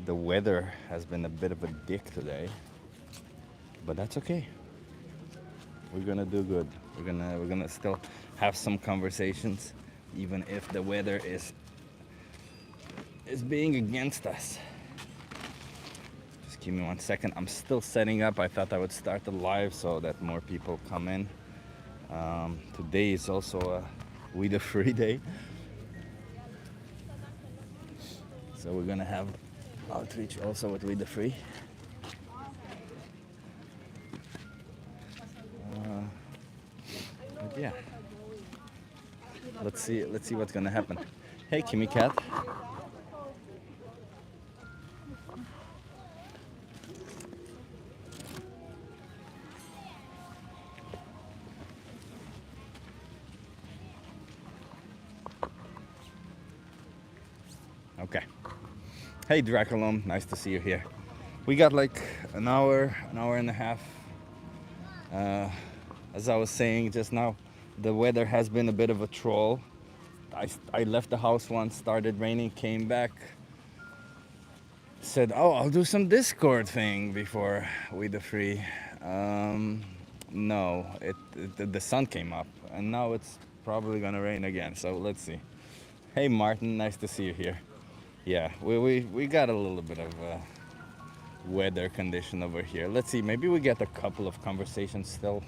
The weather has been a bit of a dick today, but that's okay. We're gonna do good. We're gonna still have some conversations, even if the weather is being against us. Just give me 1 second. I'm still setting up. I thought I would start the live so that more people come in. Today is also a weed-free day, so we're gonna have outreach also with weed-free. But yeah, let's see what's gonna happen. Hey, Kimmy Cat. Okay. Hey, Draculum. Nice to see you here. We got like an hour and a half. As I was saying just now, the weather has been a bit of a troll. I left the house once, started raining, came back, said, "Oh, I'll do some Discord thing before we the free." No, the sun came up, and now it's probably gonna rain again. So let's see. Hey, Martin, nice to see you here. Yeah, we got a little bit of weather condition over here. Let's see, maybe we get a couple of conversations still,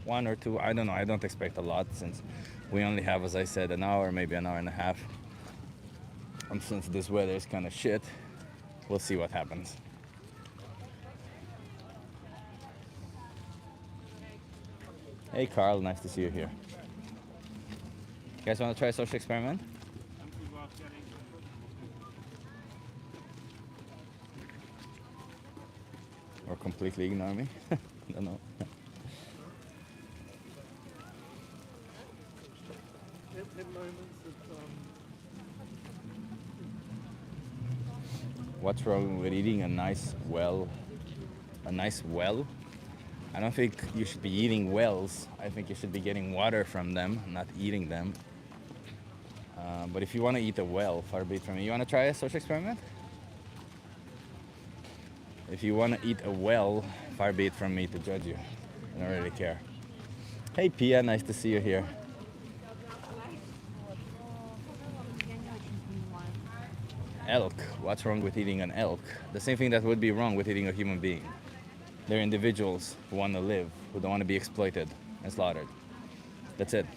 one or two. I don't know. I don't expect a lot since we only have, as I said, an hour, maybe an hour and a half. And since this weather is kind of shit, we'll see what happens. Hey, Carl, nice to see you here. You guys want to try a social experiment? Or completely ignore me? I don't know. What's wrong with eating a nice well? A nice well? I don't think you should be eating wells. I think you should be getting water from them, not eating them. But if you want to eat a well, far be it from me. You want to try a social experiment? If you want to eat a well, far be it from me to judge you. I don't really care. Hey, Pia, nice to see you here. Elk. What's wrong with eating an elk? The same thing that would be wrong with eating a human being. They're individuals who want to live, who don't want to be exploited and slaughtered. That's it.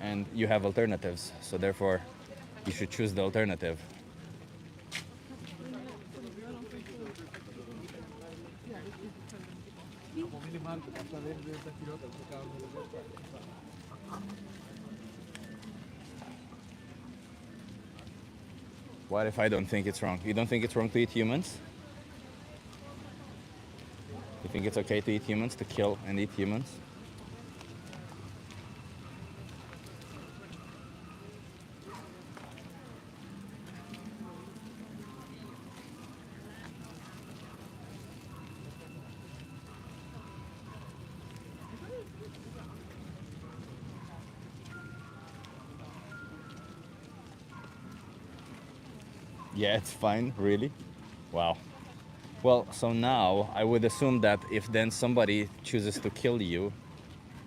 And you have alternatives, so therefore you should choose the alternative. What if I don't think it's wrong? You don't think it's wrong to eat humans? You think it's okay to eat humans, to kill and eat humans? Yeah, it's fine, really? Wow. Well, so now I would assume that if then somebody chooses to kill you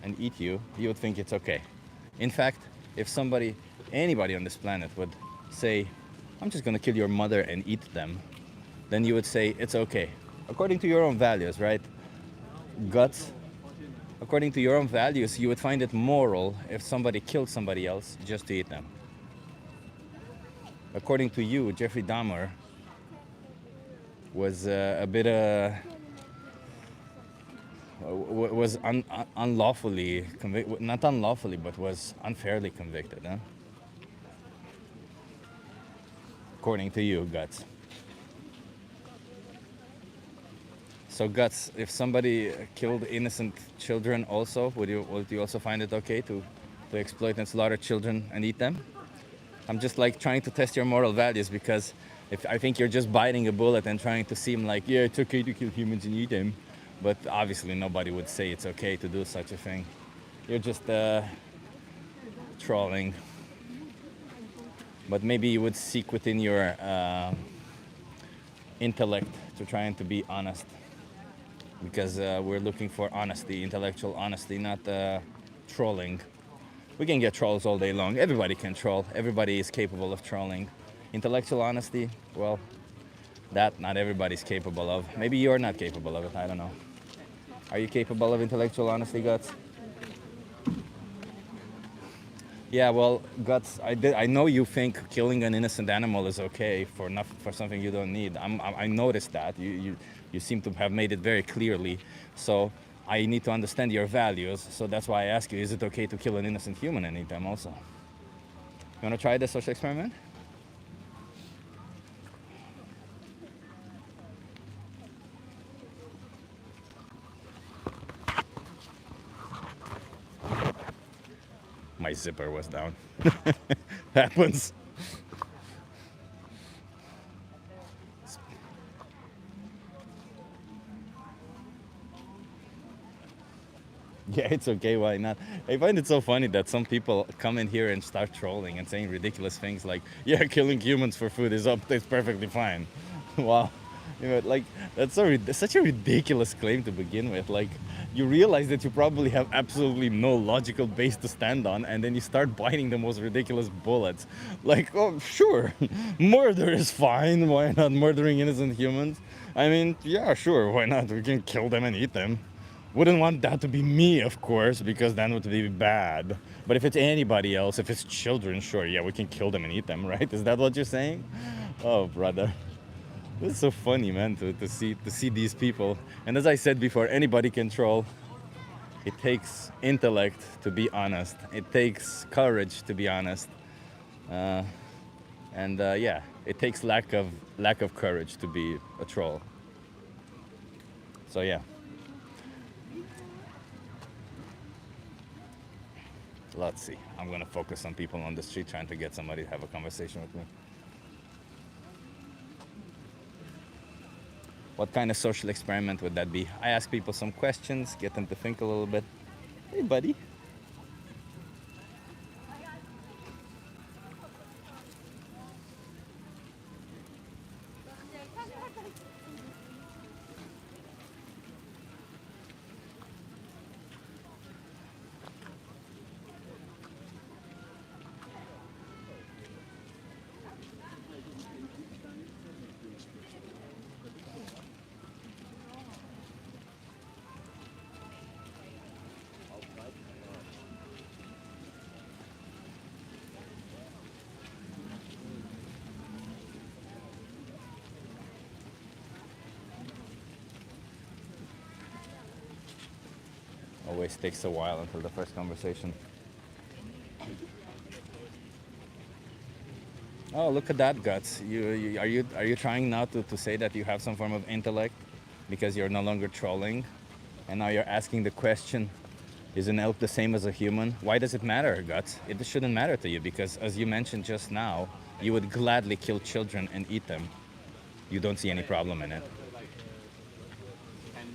and eat you, you would think it's okay. In fact, if anybody on this planet would say, I'm just gonna kill your mother and eat them, then you would say it's okay. According to your own values, right? Guts. According to your own values, you would find it moral if somebody killed somebody else just to eat them. According to you, Jeffrey Dahmer was a bit was unlawfully convicted, not unlawfully, but was unfairly convicted, huh? According to you, Guts. So Guts, if somebody killed innocent children also, would you also find it okay to exploit and slaughter children and eat them? I'm just like trying to test your moral values, because if I think you're just biting a bullet and trying to seem like, yeah, it's okay to kill humans and eat them, but obviously nobody would say it's okay to do such a thing. You're just trolling. But maybe you would seek within your intellect to trying to be honest, because we're looking for honesty, intellectual honesty, not trolling. We can get trolls all day long. Everybody can troll. Everybody is capable of trolling. Intellectual honesty, well, that not everybody's capable of. Maybe you're not capable of it. I don't know. Are you capable of intellectual honesty, Guts? Yeah, well, Guts, I know you think killing an innocent animal is okay for for something you don't need. I noticed that. You seem to have made it very clearly. So I need to understand your values. So that's why I ask you, is it okay to kill an innocent human and eat them also? You want to try the social experiment? My zipper was down. Happens. Yeah, it's okay. Why not? I find it so funny that some people come in here and start trolling and saying ridiculous things like, "Yeah, killing humans for food is up. It's perfectly fine." Wow, like that's such a ridiculous claim to begin with. Like, you realize that you probably have absolutely no logical base to stand on, and then you start biting the most ridiculous bullets. Like, oh, sure, murder is fine. Why not murdering innocent humans? I mean, yeah, sure. Why not? We can kill them and eat them. Wouldn't want that to be me, of course, because then it would be bad. But if it's anybody else, if it's children, sure, yeah, we can kill them and eat them, right? Is that what you're saying? Oh, brother. It's so funny, man, to see these people. And as I said before, anybody can troll. It takes intellect to be honest. It takes courage to be honest. Uh, and yeah, it takes lack of courage to be a troll. So yeah. Let's see. I'm gonna focus on people on the street trying to get somebody to have a conversation with me. What kind of social experiment would that be? I ask people some questions, get them to think a little bit. Hey, buddy. Always takes a while until the first conversation. Oh, look at that, Guts. Are you trying now to say that you have some form of intellect because you're no longer trolling, and now you're asking the question, is an elk the same as a human? Why does it matter, Guts? It shouldn't matter to you because, as you mentioned just now, you would gladly kill children and eat them. You don't see any problem in it,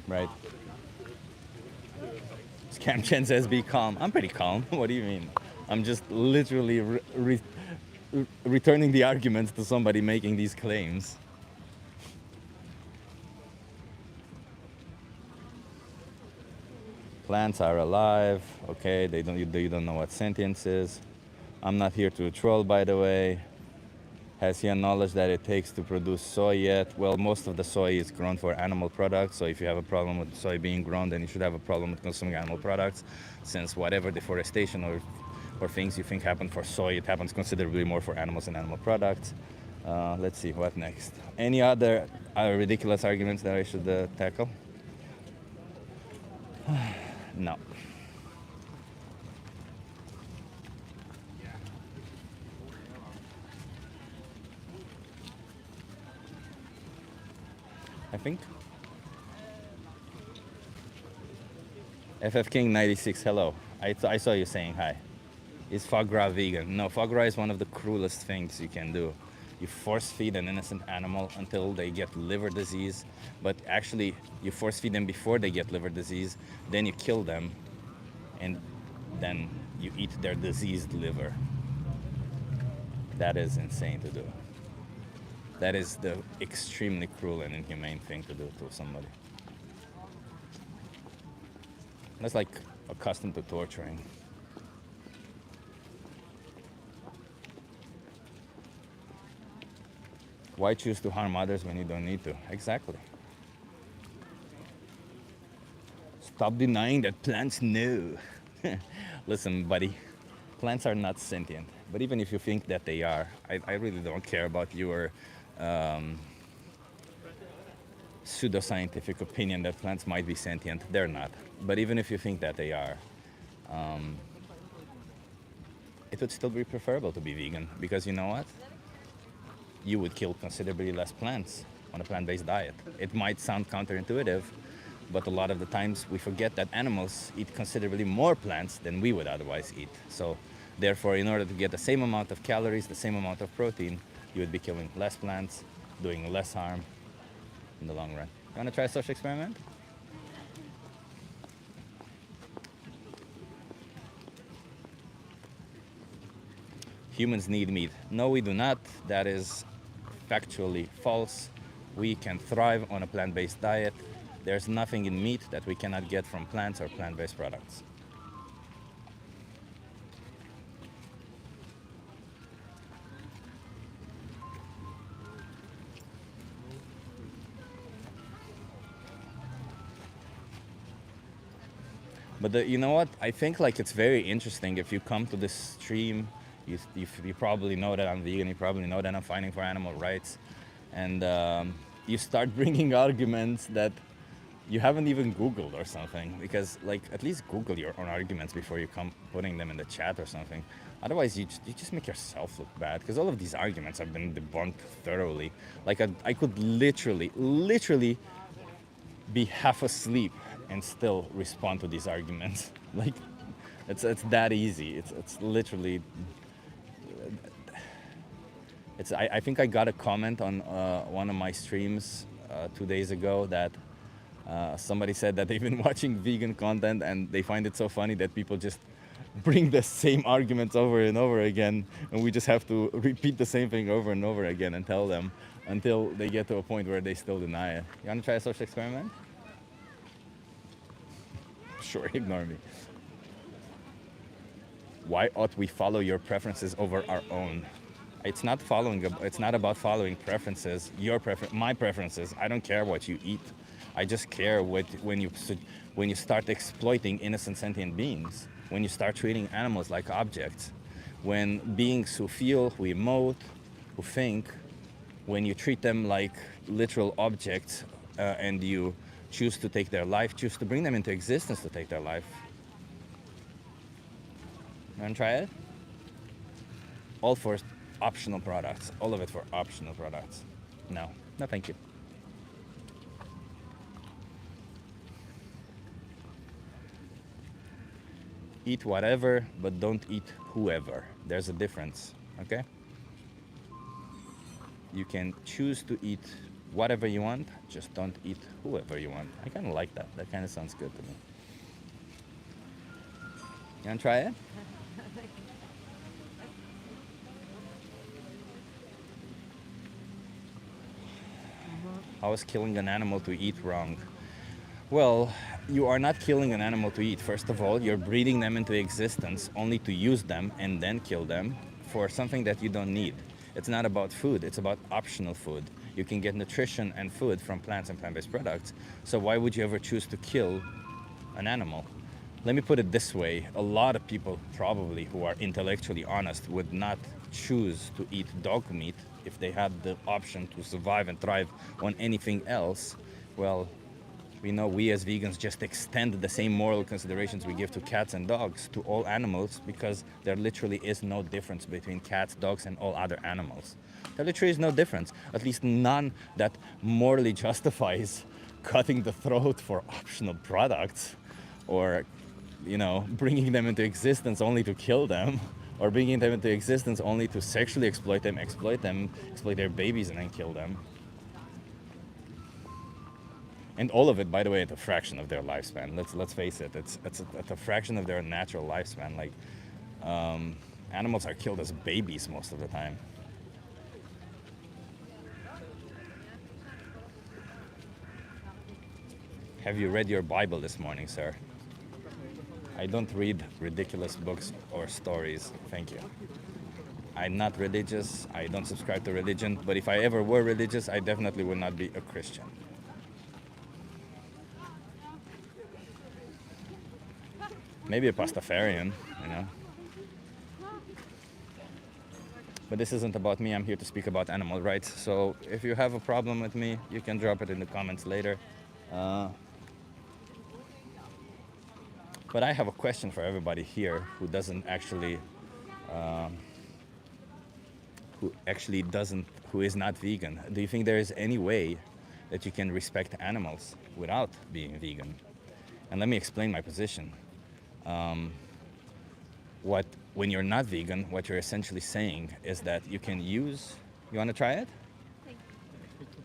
right? Scam Chen says, "Be calm." I'm pretty calm. What do you mean? I'm just literally returning the arguments to somebody making these claims. Plants are alive. Okay, you don't know what sentience is. I'm not here to troll, by the way. Has he acknowledged that it takes to produce soy yet? Well, most of the soy is grown for animal products. So if you have a problem with soy being grown, then you should have a problem with consuming animal products, since whatever deforestation or things you think happen for soy, it happens considerably more for animals and animal products. Let's see, what next? Any other ridiculous arguments that I should tackle? No. I think. FF King 96, hello. I saw you saying hi. Is foie gras vegan? No, foie gras is one of the cruelest things you can do. You force feed an innocent animal until they get liver disease, but actually you force feed them before they get liver disease, then you kill them, and then you eat their diseased liver. That is insane to do. That is the extremely cruel and inhumane thing to do to somebody. That's like accustomed to torturing. Why choose to harm others when you don't need to? Exactly. Stop denying that plants know. Listen, buddy, plants are not sentient. But even if you think that they are, I really don't care about your pseudoscientific opinion that plants might be sentient. They're not. But even if you think that they are, it would still be preferable to be vegan because you know what? You would kill considerably less plants on a plant-based diet. It might sound counterintuitive, but a lot of the times we forget that animals eat considerably more plants than we would otherwise eat. So therefore, in order to get the same amount of calories, the same amount of protein, you would be killing less plants, doing less harm in the long run. You want to try a social experiment? Humans need meat. No, we do not. That is factually false. We can thrive on a plant-based diet. There's nothing in meat that we cannot get from plants or plant-based products. But you know what? I think like it's very interesting if you come to this stream. You probably know that I'm vegan. You probably know that I'm fighting for animal rights, and you start bringing arguments that you haven't even Googled or something. Because like at least Google your own arguments before you come putting them in the chat or something. Otherwise, you just make yourself look bad. Because all of these arguments have been debunked thoroughly. Like I could literally be half asleep and still respond to these arguments. Like it's that easy. It's literally. I think I got a comment on one of my streams 2 days ago that somebody said that they've been watching vegan content and they find it so funny that people just bring the same arguments over and over again, and we just have to repeat the same thing over and over again and tell them until they get to a point where they still deny it. You want to try a social experiment? Sure, ignore me. Why ought we follow your preferences over our own? It's not about following preferences, my preferences. I don't care what you eat. I just care when you start exploiting innocent sentient beings, when you start treating animals like objects, when beings who feel, who emote, who think, when you treat them like literal objects and you choose to take their life, choose to bring them into existence to take their life. You want to try it? All for optional products. All of it for optional products. No, thank you. Eat whatever, but don't eat whoever. There's a difference, okay? You can choose to eat whatever you want, just don't eat whoever you want. I kind of like that. That kind of sounds good to me. You want to try it? How is killing an animal to eat wrong? Well, you are not killing an animal to eat. First of all, you're breeding them into existence only to use them and then kill them for something that you don't need. It's not about food, it's about optional food. You can get nutrition and food from plants and plant-based products. So why would you ever choose to kill an animal? Let me put it this way. A lot of people probably who are intellectually honest would not choose to eat dog meat if they had the option to survive and thrive on anything else. Well, we know we as vegans just extend the same moral considerations we give to cats and dogs to all animals because there literally is no difference between cats, dogs, and all other animals. There literally is no difference, at least none that morally justifies cutting the throat for optional products or, bringing them into existence only to kill them or bringing them into existence only to sexually exploit their babies and then kill them. And all of it, by the way, at a fraction of their lifespan. Let's face it, it's at a fraction of their natural lifespan. Like, animals are killed as babies most of the time. Have you read your Bible this morning, sir? I don't read ridiculous books or stories, thank you. I'm not religious, I don't subscribe to religion, but if I ever were religious, I definitely would not be a Christian. Maybe a Pastafarian, you know. But this isn't about me, I'm here to speak about animal rights. So if you have a problem with me, you can drop it in the comments later. Uh, but I have a question for everybody here who doesn't actually, who is not vegan. Do you think there is any way that you can respect animals without being vegan? And let me explain my position. When you're not vegan, what you're essentially saying is that you can use, you want to try it?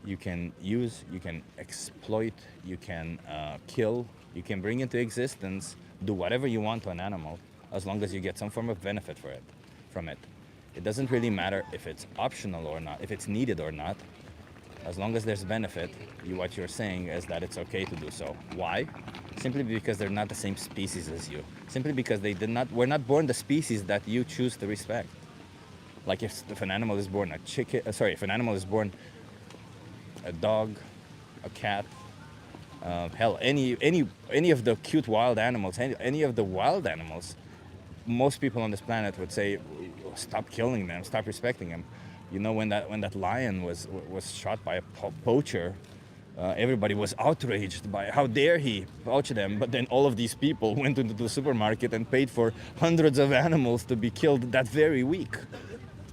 You can use, you can exploit, you can kill, you can bring into existence, do whatever you want to an animal, as long as you get some form of benefit from it. It doesn't really matter if it's optional or not, if it's needed or not. As long as there's benefit, what you're saying is that it's okay to do so. Why? Simply because they're not the same species as you. Simply because we're not born the species that you choose to respect. Like if an animal is born if an animal is born a dog, a cat, hell, any of the cute wild animals, any of the wild animals, most people on this planet would say, stop killing them, stop respecting them. You know, when that lion was shot by a poacher, everybody was outraged by how dare he poach them. But then all of these people went into the supermarket and paid for hundreds of animals to be killed that very week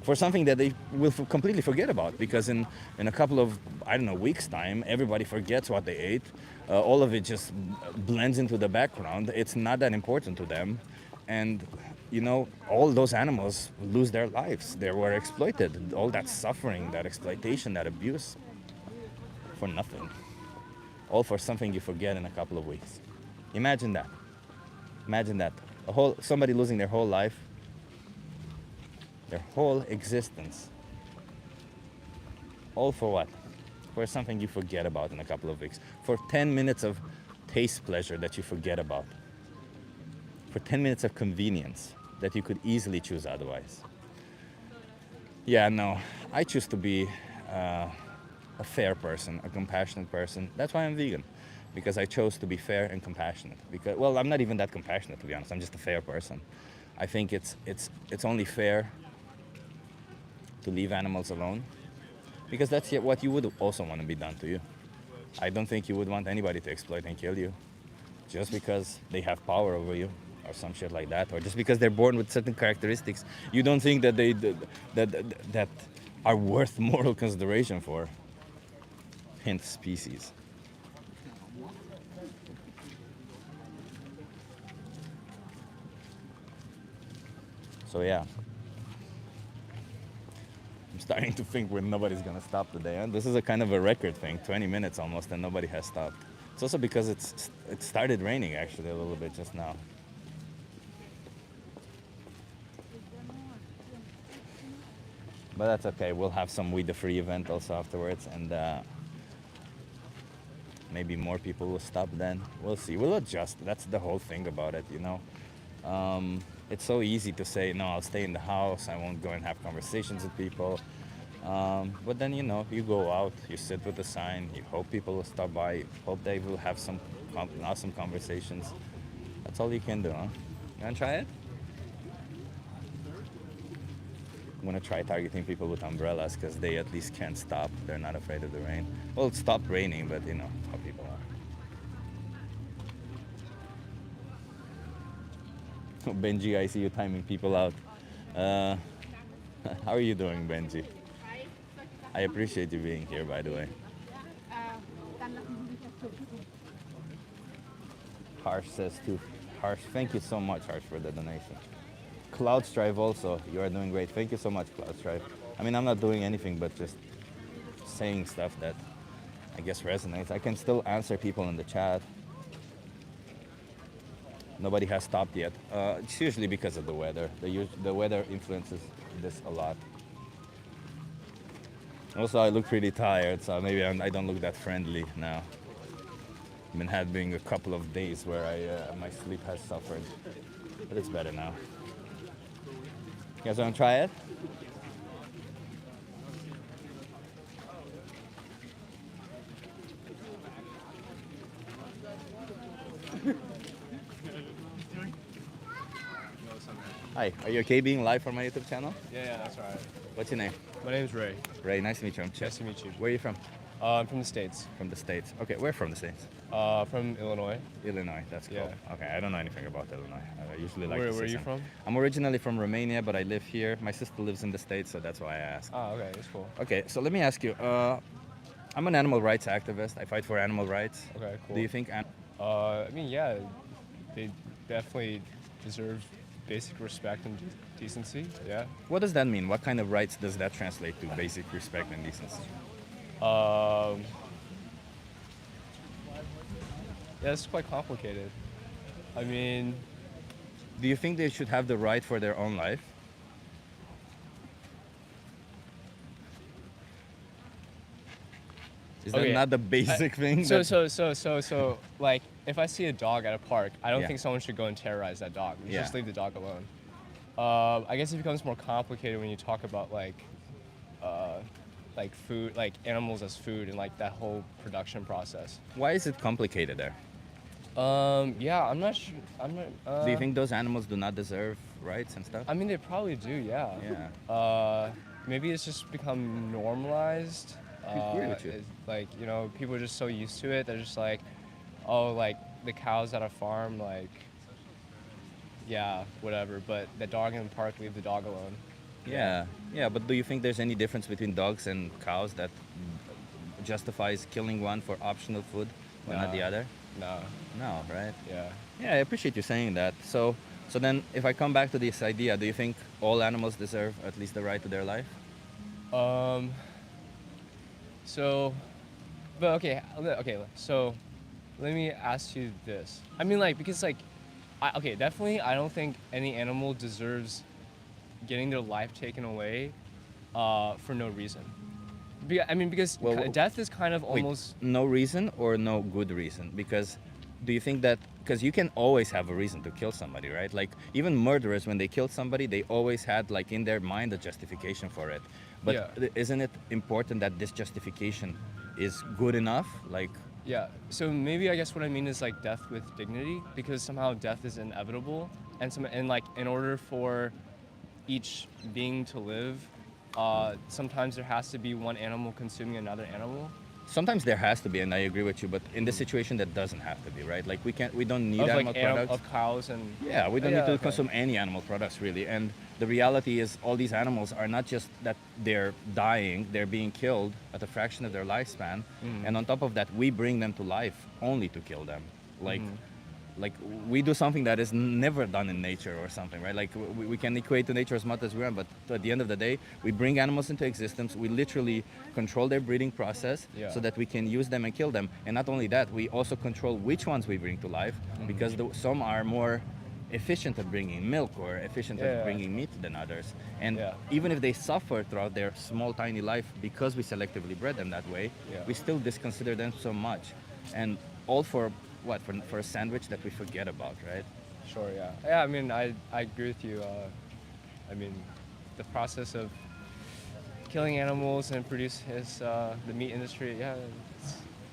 for something that they will completely forget about, because in a couple of, I don't know, weeks time, everybody forgets what they ate. All of it just blends into the background. It's not that important to them. And you know, all those animals lose their lives. They were exploited. All that suffering, that exploitation, that abuse, for nothing. All for something you forget in a couple of weeks. Imagine that. Imagine that. Somebody losing their whole life, their whole existence. All for what? For something you forget about in a couple of weeks. For 10 minutes of taste pleasure that you forget about. For 10 minutes of convenience that you could easily choose otherwise. Yeah, no, I choose to be a fair person, a compassionate person. That's why I'm vegan, because I chose to be fair and compassionate. Because, well, I'm not even that compassionate, to be honest. I'm just a fair person. I think it's only fair to leave animals alone, because that's what you would also want to be done to you. I don't think you would want anybody to exploit and kill you just because they have power over you, or some shit like that, or just because they're born with certain characteristics you don't think that that are worth moral consideration for. Hint, species. So yeah, I'm starting to think when nobody's gonna stop today. And this is a kind of a record thing, 20 minutes almost, and nobody has stopped. It's also because it started raining actually a little bit just now. But that's okay. We'll have some We the Free event also afterwards, and maybe more people will stop then. We'll see. We'll adjust. That's the whole thing about it, you know. It's so easy to say, no, I'll stay in the house. I won't go and have conversations with people. But then, you know, you go out, you sit with the sign, you hope people will stop by, you hope they will have some awesome conversations. That's all you can do, huh? You wanna try it? I'm gonna try targeting people with umbrellas because they at least can't stop. They're not afraid of the rain. Well, it stopped raining, but you know how people are. Benji, I see you timing people out. How are you doing, Benji? I appreciate you being here, by the way. Harsh says too. Harsh, thank you so much, Harsh, for the donation. Cloud Strive also, you are doing great. Thank you so much, Cloud Strive. I mean, I'm not doing anything but just saying stuff that I guess resonates. I can still answer people in the chat. Nobody has stopped yet. It's usually because of the weather. The weather influences this a lot. Also, I look pretty tired, so maybe I don't look that friendly now. I've been having a couple of days where my sleep has suffered, but it's better now. You guys want to try it? Hi, are you okay being live on my YouTube channel? Yeah, that's all right. What's your name? My name's Ray. Ray, nice to meet you. I'm Chip. Nice to meet you. Where are you from? I'm from the States. From the States. Okay, where from the States? From Illinois. Illinois, that's cool. Yeah. Okay, I don't know anything about Illinois. I usually like Where to say are you something. from? I'm originally from Romania, but I live here. My sister lives in the States, so that's why I asked. Oh, okay, that's cool. Okay, so let me ask you. I'm an animal rights activist. I fight for animal rights. Okay, cool. Do you think I mean, yeah, they definitely deserve basic respect and decency. Yeah. what does that mean? What kind of rights does that translate to? Basic respect and decency. Um, yeah, it's quite complicated. I mean, Do you think they should have the right for their own life? Is that Okay, not the basic thing? so that- like, if I see a dog at a park, I don't Yeah. think someone should go and terrorize that dog. You should Yeah. just leave the dog alone. I guess it becomes more complicated when you talk about like food, like animals as food, and like that whole production process. Why is it complicated there? Yeah, I'm not sure. I'm not. Do you think those animals do not deserve rights and stuff? I mean, they probably do. Yeah. Yeah. Maybe it's just become normalized. agree with you. Like, you know, people are just so used to it. They're just like, oh, like the cows at a farm, like, yeah, whatever. But the dog in the park, leave the dog alone. Yeah, yeah, but do you think there's any difference between dogs and cows that justifies killing one for optional food but not No. the other? No. No, right? Yeah. Yeah, I appreciate you saying that. So then, if I come back to this idea, do you think all animals deserve at least the right to their life? So, but okay. So, let me ask you this. I mean, like, because like, okay, definitely, I don't think any animal deserves getting their life taken away, for no reason. I mean, because Well, death is kind of Wait, almost. no reason or no good reason? Because do you think that because you can always have a reason to kill somebody, right? Like even murderers, when they killed somebody, they always had like in their mind a justification for it. But Yeah. isn't it important that this justification is good enough? Like, Yeah. So maybe I guess what I mean is like death with dignity, because somehow death is inevitable, and like in order for each being to live, sometimes there has to be one animal consuming another animal. sometimes there has to be, and I agree with you. But in this situation, that doesn't have to be, right? Like we don't need Of animal like products. of cows and. Yeah, we don't Yeah, need to okay. consume any animal products really. And the reality is, all these animals are not just that they're dying; they're being killed at a fraction of their lifespan. And on top of that, we bring them to life only to kill them. Like we do something that is never done in nature or something, right? Like we can equate to nature as much as we want, but at the end of the day, we bring animals into existence. We literally control their breeding process Yeah. so that we can use them and kill them. And not only that, we also control which ones we bring to life because some are more efficient at bringing milk or efficient Yeah. at bringing meat than others. And Yeah. even if they suffer throughout their small, tiny life because we selectively bred them that way, Yeah. we still disconsider them so much. And all for what? For a sandwich that we forget about, right? Sure. Yeah. Yeah. I mean, I agree with you. I mean, the process of killing animals and produce the meat industry. Yeah,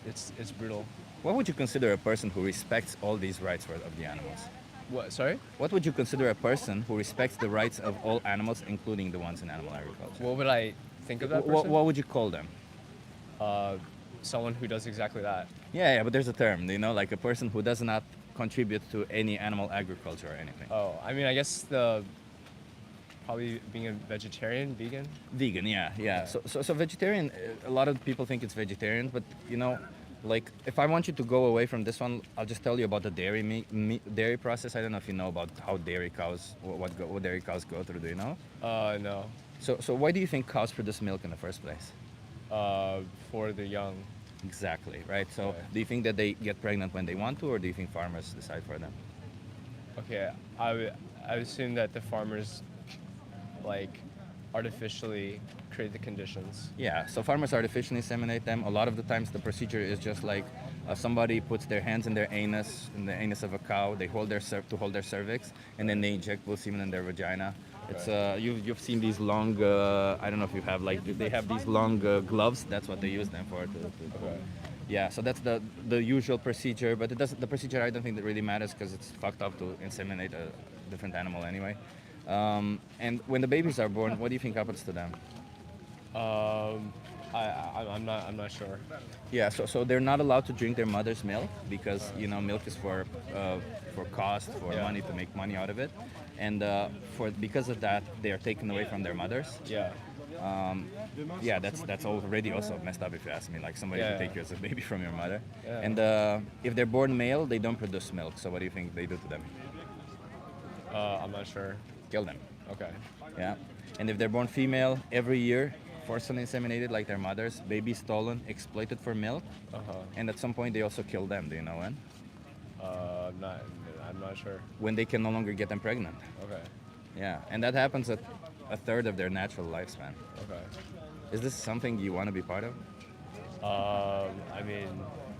it's brutal. What would you consider a person who respects all these rights of the animals? What? Sorry. What would you consider a person who respects the rights of all animals, including the ones in animal agriculture? What would I think of that What, person? what would you call them? Someone who does exactly that. Yeah, but there's a term, like a person who does not contribute to any animal agriculture or anything. Oh, I mean, I guess probably being a vegetarian, vegan. Vegan, yeah. Yeah. So vegetarian, a lot of people think it's vegetarian, but like if I want you to go away from this one, I'll just tell you about the dairy process. I don't know if you know about how dairy cows, what dairy cows go through. Do you know? No. So why do you think cows produce milk in the first place? For the young. Exactly, right? So Okay. do you think that they get pregnant when they want to, or do you think farmers decide for them? Okay, I would assume that the farmers like artificially create the conditions. Yeah, so farmers artificially inseminate them. A lot of the times the procedure is just like somebody puts their hands in their anus, in the anus of a cow. They hold their to hold their cervix, and then they inject blue semen in their vagina. It's you've seen these long I don't know if you have like they have these long gloves. That's what they use them for. Okay. Yeah, so that's the usual procedure, but it doesn't. The procedure I don't think that really matters because it's fucked up to inseminate a different animal anyway. And when the babies are born, what do you think happens to them? I'm not sure. Yeah, so they're not allowed to drink their mother's milk because milk is for cost, for Yeah. money to make money out of it, and because of that they are taken away from their mothers. Yeah. Yeah, that's already also messed up if you ask me. Like somebody Yeah. to take you as a baby from your mother, Yeah. and if they're born male, they don't produce milk. So what do you think they do to them? I'm not sure. Kill them. Okay. Yeah, and if they're born female, every year forcibly inseminated like their mothers, babies stolen, exploited for milk, and at some point they also kill them. Do you know when? I'm not. I'm not sure. When they can no longer get them pregnant. Okay. Yeah, and that happens at a third of their natural lifespan. Okay. Is this something you want to be part of? I mean,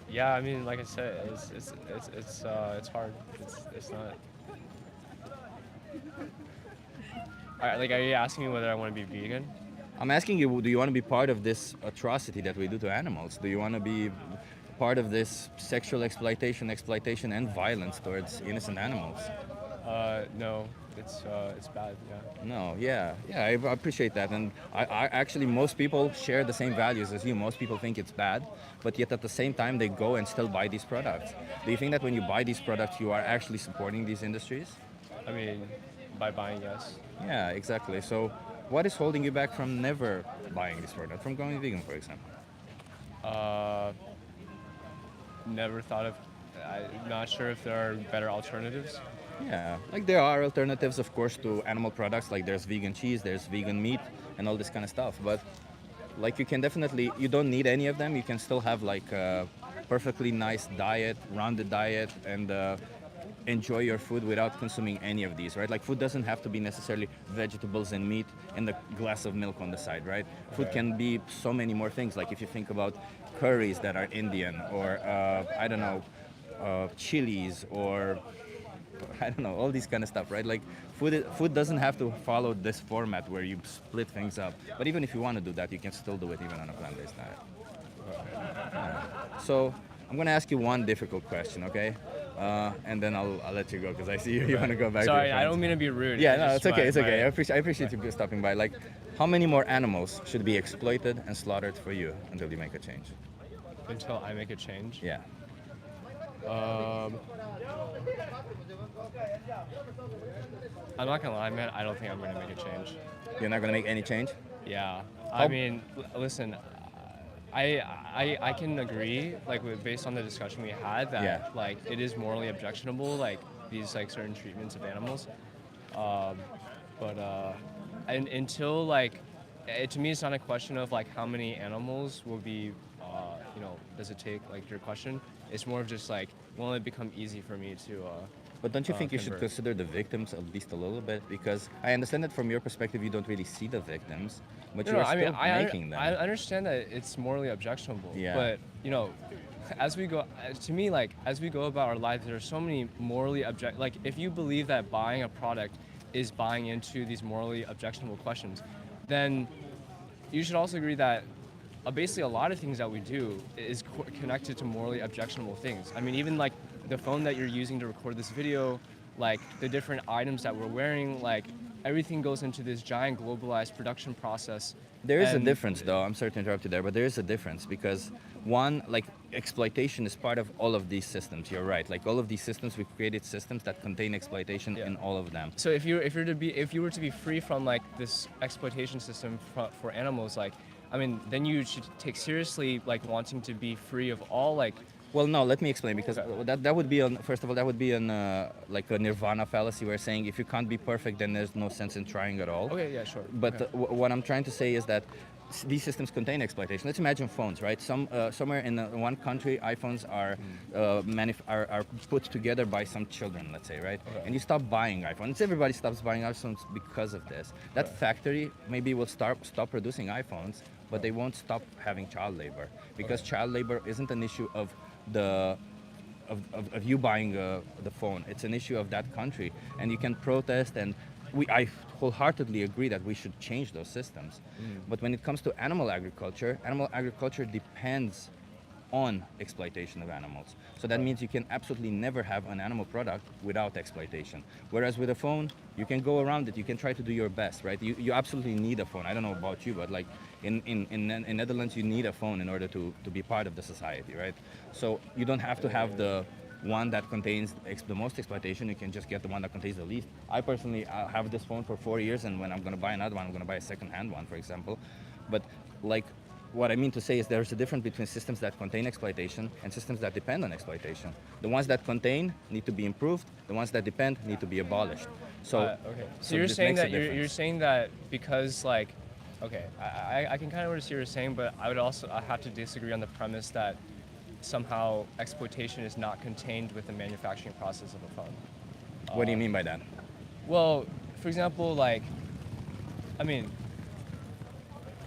yeah. I mean, like I said, it's hard. It's not. Like, are you asking me whether I want to be vegan? I'm asking you, do you want to be part of this atrocity that we do to animals? Do you want to be part of this sexual exploitation and violence towards innocent animals? No. It's bad. Yeah. No, yeah, I appreciate that, and I actually most people share the same values as you. Most people think it's bad, but yet at the same time they go and still buy these products. Do you think that when you buy these products, you are actually supporting these industries? I mean, by buying, yes. Yeah, exactly. So, what is holding you back from never buying this product, from going vegan, for example? Never thought of. I'm not sure if there are better alternatives. Yeah, like there are alternatives, of course, to animal products. Like there's vegan cheese, there's vegan meat, and all this kind of stuff. But like you don't need any of them. You can still have like a perfectly nice diet, rounded diet, and enjoy your food without consuming any of these, right? Like food doesn't have to be necessarily vegetables and meat and a glass of milk on the side, right? Food can be so many more things. Like if you think about curries that are Indian, or I don't know, chilies, or I don't know, all these kind of stuff, right? Like food doesn't have to follow this format where you split things up. But even if you want to do that, you can still do it even on a plant-based diet. So I'm gonna ask you one difficult question, okay? And then I'll let you go because I see you want to go back. Sorry, to your I friends. don't mean to be rude. Yeah, I no, just- it's okay. It's okay. my- I appreciate you stopping by. Like, how many more animals should be exploited and slaughtered for you until you make a change? Until I make a change. Yeah. I'm not gonna lie, man. I don't think I'm gonna make a change. You're not gonna make any change? Yeah. How- I mean, listen. I can agree, like based on the discussion we had, that Yeah. like it is morally objectionable, like these like certain treatments of animals. But and until like, to me, it's not a question of like how many animals will be, does it take, like your question. It's more of just like, will it become easy for me to. But don't you think you should convert. consider the victims at least a little bit? Because I understand that from your perspective, you don't really see the victims, but No, you no, are I still mean, I making them. I understand that it's morally objectionable. Yeah. But as we go, to me, like as we go about our lives, there are so many morally like if you believe that buying a product is buying into these morally objectionable questions, then you should also agree that basically a lot of things that we do is connected to morally objectionable things. I mean, even like the phone that you're using to record this video, like the different items that we're wearing, like everything goes into this giant globalized production process. There is a And- difference, though. I'm sorry to interrupt you there, but there is a difference because one, like exploitation is part of all of these systems. You're right. Like all of these systems, we've created systems that contain exploitation Yeah. in all of them. So if you were to be free from like this exploitation system for animals, like I mean, then you should take seriously like wanting to be free of all like. Well, no, let me explain because Okay. that would be first of all that would be like a nirvana fallacy where saying if you can't be perfect then there's no sense in trying at all. Okay, yeah, sure. But Okay. what I'm trying to say is that these systems contain exploitation. Let's imagine phones, right? Somewhere in one country, iPhones are put together by some children, let's say, right? Okay. And you stop buying iPhones. Everybody stops buying iPhones because of this. That Right. factory maybe will stop producing iPhones, but they won't stop having child labor, because Okay. child labor isn't an issue of the of you buying the phone. It's an issue of that country, and you can protest. And I wholeheartedly agree that we should change those systems. But when it comes to animal agriculture depends on exploitation of animals. So that Right. means you can absolutely never have an animal product without exploitation. Whereas with a phone, you can go around it. You can try to do your best, right? You absolutely need a phone. I don't know about you, but like in Netherlands, you need a phone in order to be part of the society, right? So you don't have to have the one that contains the most exploitation. You can just get the one that contains the least. I personally have this phone for 4 years, and when I'm going to buy another one, I'm going to buy a second-hand one, for example. But like, what I mean to say is there's a difference between systems that contain exploitation and systems that depend on exploitation. The ones that contain need to be improved. The ones that depend need to be abolished. So, Okay. So so you're this saying makes a that you're difference. saying that because like, okay, I can kind of understand what you're saying, but I have to disagree on the premise that somehow exploitation is not contained with the manufacturing process of a phone. What do you mean by that? Well, for example, like, I mean,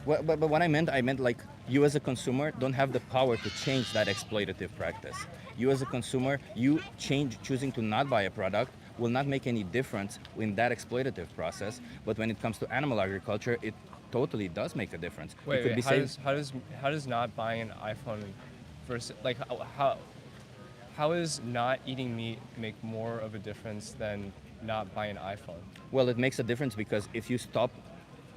But what I meant like you as a consumer don't have the power to change that exploitative practice. You as a consumer, choosing to not buy a product will not make any difference in that exploitative process. But when it comes to animal agriculture, it totally does make a difference. You wait, could wait, be saved. how does not buying an iPhone versus like how is not eating meat make more of a difference than not buying an iPhone? Well, it makes a difference because if you stop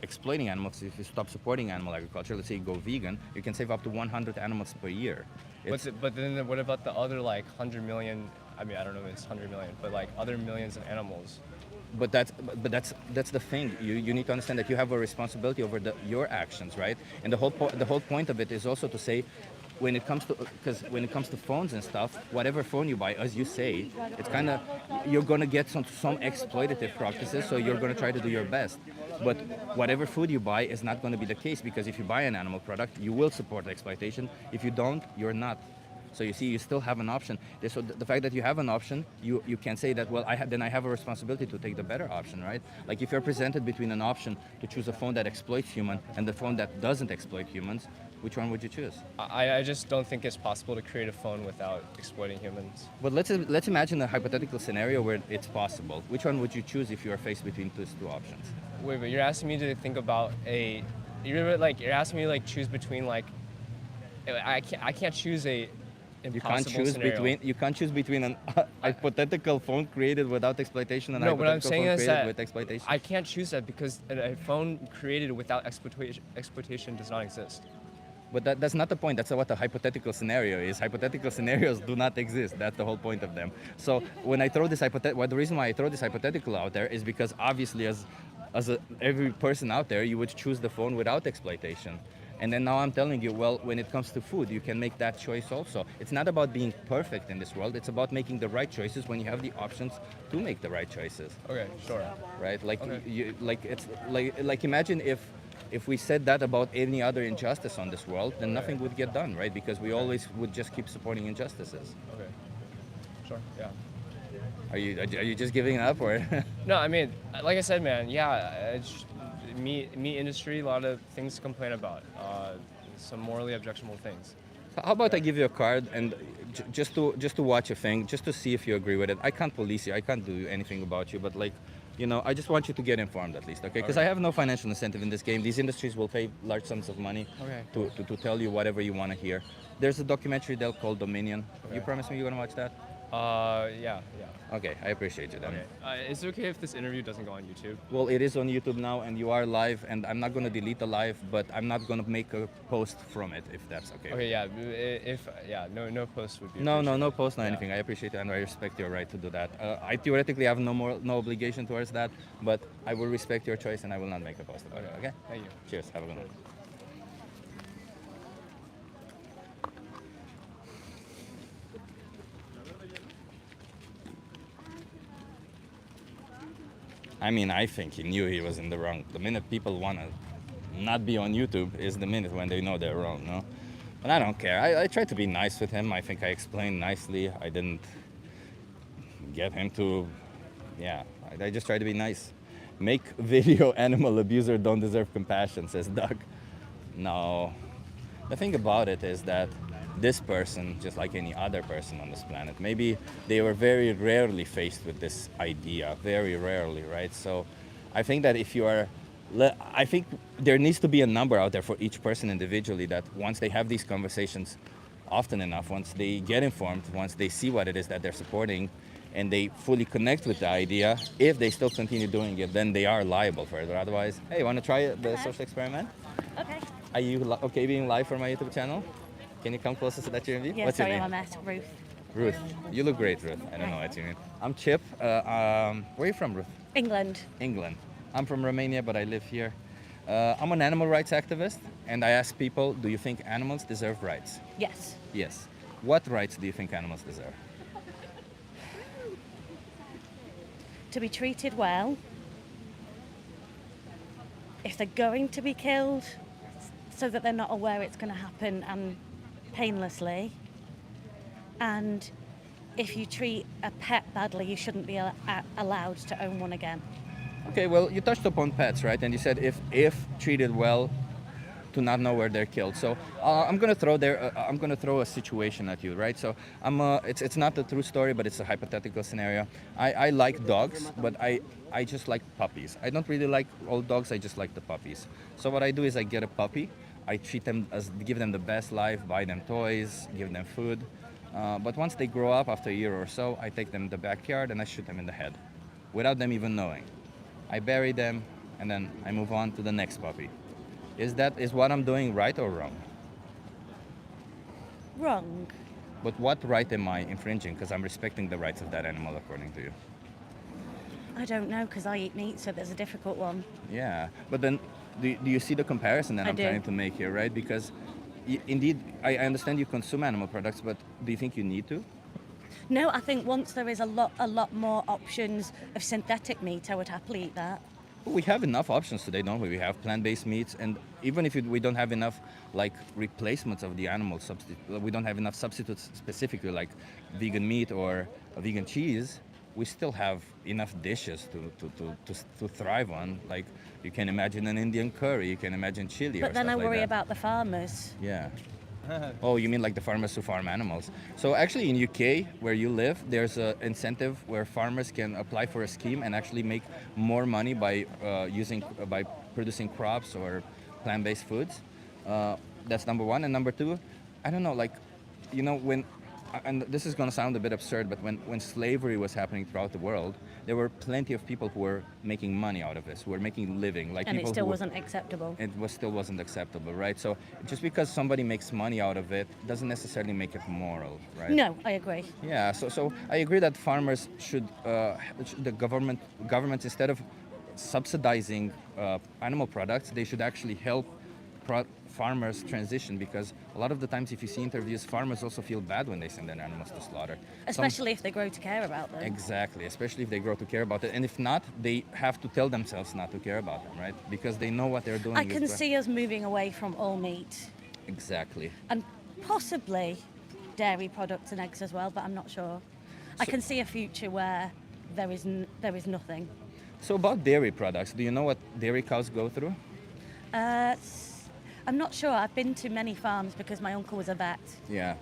exploiting animals, if you stop supporting animal agriculture, let's say you go vegan, you can save up to 100 animals per year. It's, But then what about the other like 100 million? I mean, I don't know if it's 100 million, but like other millions of animals. but that's the thing. You need to understand that you have a responsibility over your actions, right? And the whole point of it is also to say, when it comes to phones and stuff, whatever phone you buy, as you say, it's kind of, you're gonna get some exploitative practices, so you're gonna try to do your best. But whatever food you buy is not going to be the case, because if you buy an animal product, you will support exploitation. If you don't, you're not. So you see, you still have an option. So the fact that you have an option, you can say that, well, then I have a responsibility to take the better option, right? Like if you're presented between an option to choose a phone that exploits human and the phone that doesn't exploit humans, which one would you choose? I just don't think it's possible to create a phone without exploiting humans. But let's imagine a hypothetical scenario where it's possible. Which one would you choose if you are faced between those two options? Wait, but you're asking me to think about you're asking me to like choose between like I can't choose a You can't impossible choose scenario. between an hypothetical phone created without exploitation and a No, what I'm hypothetical saying phone is created that with exploitation. I can't choose that because a phone created without exploitation does not exist. But that's not the point. That's what a hypothetical scenario is. Hypothetical scenarios do not exist. That's the whole point of them. So when I throw this the reason why I throw this hypothetical out there is because obviously, every person out there, you would choose the phone without exploitation. And then now I'm telling you, well, when it comes to food, you can make that choice also. It's not about being perfect in this world. It's about making the right choices when you have the options to make the right choices, Okay, sure. right? Like Okay. it's like imagine if we said that about any other injustice on this world, then nothing Okay. would get done, right? Because we always would just keep supporting injustices. Okay. Sure. Yeah. Are you just giving up, or? No, I mean, like I said, man. Yeah, meat industry. A lot of things to complain about. Some morally objectionable things. How about I give you a card and just to watch a thing, just to see if you agree with it. I can't police you. I can't do anything about you, but like, I just want you to get informed at least, okay? Because I Okay. have no financial incentive in this game. These industries will pay large sums of money Okay. to tell you whatever you want to hear. There's a documentary there called Dominion. You Okay. promise me you're gonna watch that? Yeah. Okay, I appreciate you then. Okay. Is it okay if this interview doesn't go on YouTube? Well, it is on YouTube now, and you are live, and I'm not gonna delete the live, but I'm not gonna make a post from it, if that's okay. Okay. Yeah. If yeah, no post would be. No, no, no appreciated. post, no Yeah. anything. I appreciate it, and I respect your right to do that. I theoretically have no obligation towards that, but I will respect your choice, and I will not make a post about it. Okay? Thank you. Cheers. Have a good one. I mean, I think he knew he was in the wrong. The minute people want to not be on YouTube is the minute when they know they're wrong, no? But I don't care. I try to be nice with him. I think I explained nicely. I didn't get him to, yeah, I just try to be nice. Make video animal abuser don't deserve compassion, says Doug. No. The thing about it is that this person, just like any other person on this planet, maybe they were very rarely faced with this idea, very rarely, right? So I think that if you are, I think there needs to be a number out there for each person individually that once they have these conversations often enough, once they get informed, once they see what it is that they're supporting, and they fully connect with the idea, if they still continue doing it, then they are liable for it. Otherwise, hey, want to try the social experiment? Okay. Are you okay being live for my YouTube channel? Can you come closer so that you're in view? Yeah, What's sorry, your I'm name? a mess. Ruth. Ruth. You look great, Ruth. I don't know what you mean. I'm Chip. Where are you from, Ruth? England. England. I'm from Romania, but I live here. I'm an animal rights activist, and I ask people, do you think animals deserve rights? Yes. Yes. What rights do you think animals deserve? To be treated well. If they're going to be killed, so that they're not aware it's going to happen and painlessly. And if you treat a pet badly, you shouldn't be allowed to own one again. Okay, well, you touched upon pets, right? And you said if treated well, to not know where they're killed. So I'm gonna throw a situation at you, right? So it's not a true story, but it's a hypothetical scenario. I like dogs, but I just like puppies. I don't really like old dogs. I just like the puppies. So what I do is I get a puppy. I treat them give them the best life, buy them toys, give them food. But once they grow up, after a year or so, I take them in the backyard and I shoot them in the head, without them even knowing. I bury them, and then I move on to the next puppy. Is what I'm doing right or wrong? Wrong. But what right am I infringing? Because I'm respecting the rights of that animal, according to you. I don't know, because I eat meat, so there's a difficult one. Yeah, but then do you see the comparison that I I'm do. trying to make here, right? Because indeed, I understand you consume animal products, but do you think you need to? No, I think once there is a lot more options of synthetic meat, I would happily eat that. We have enough options today, don't we? We have plant-based meats, and even if we don't have enough like replacements of the animal we don't have enough substitutes specifically like vegan meat or a vegan cheese. We still have enough dishes to thrive on. Like you can imagine an Indian curry, you can imagine chili. But or then stuff I like worry that. about the farmers. Yeah. Oh, you mean like the farmers who farm animals? So actually in UK, where you live, there's an incentive where farmers can apply for a scheme and actually make more money by by producing crops or plant-based foods. That's number one. And number two, I don't know, like, when and this is going to sound a bit absurd, but when slavery was happening throughout the world, there were plenty of people who were making money out of this, who were making a living, like And it people still who wasn't acceptable. still wasn't acceptable, right? So just because somebody makes money out of it doesn't necessarily make it moral, right? No, I agree. Yeah. So I agree that farmers should, the governments instead of subsidizing animal products, they should actually help farmers transition, because a lot of the times if you see interviews, farmers also feel bad when they send their animals to slaughter. Especially if they grow to care about them. Exactly, especially if they grow to care about it. And if not, they have to tell themselves not to care about them, right? Because they know what they're doing. I can see us moving away from all meat Exactly. and possibly dairy products and eggs as well, but I'm not sure. I can see a future where there is nothing. So about dairy products, do you know what dairy cows go through? I'm not sure. I've been to many farms because my uncle was a vet Yeah.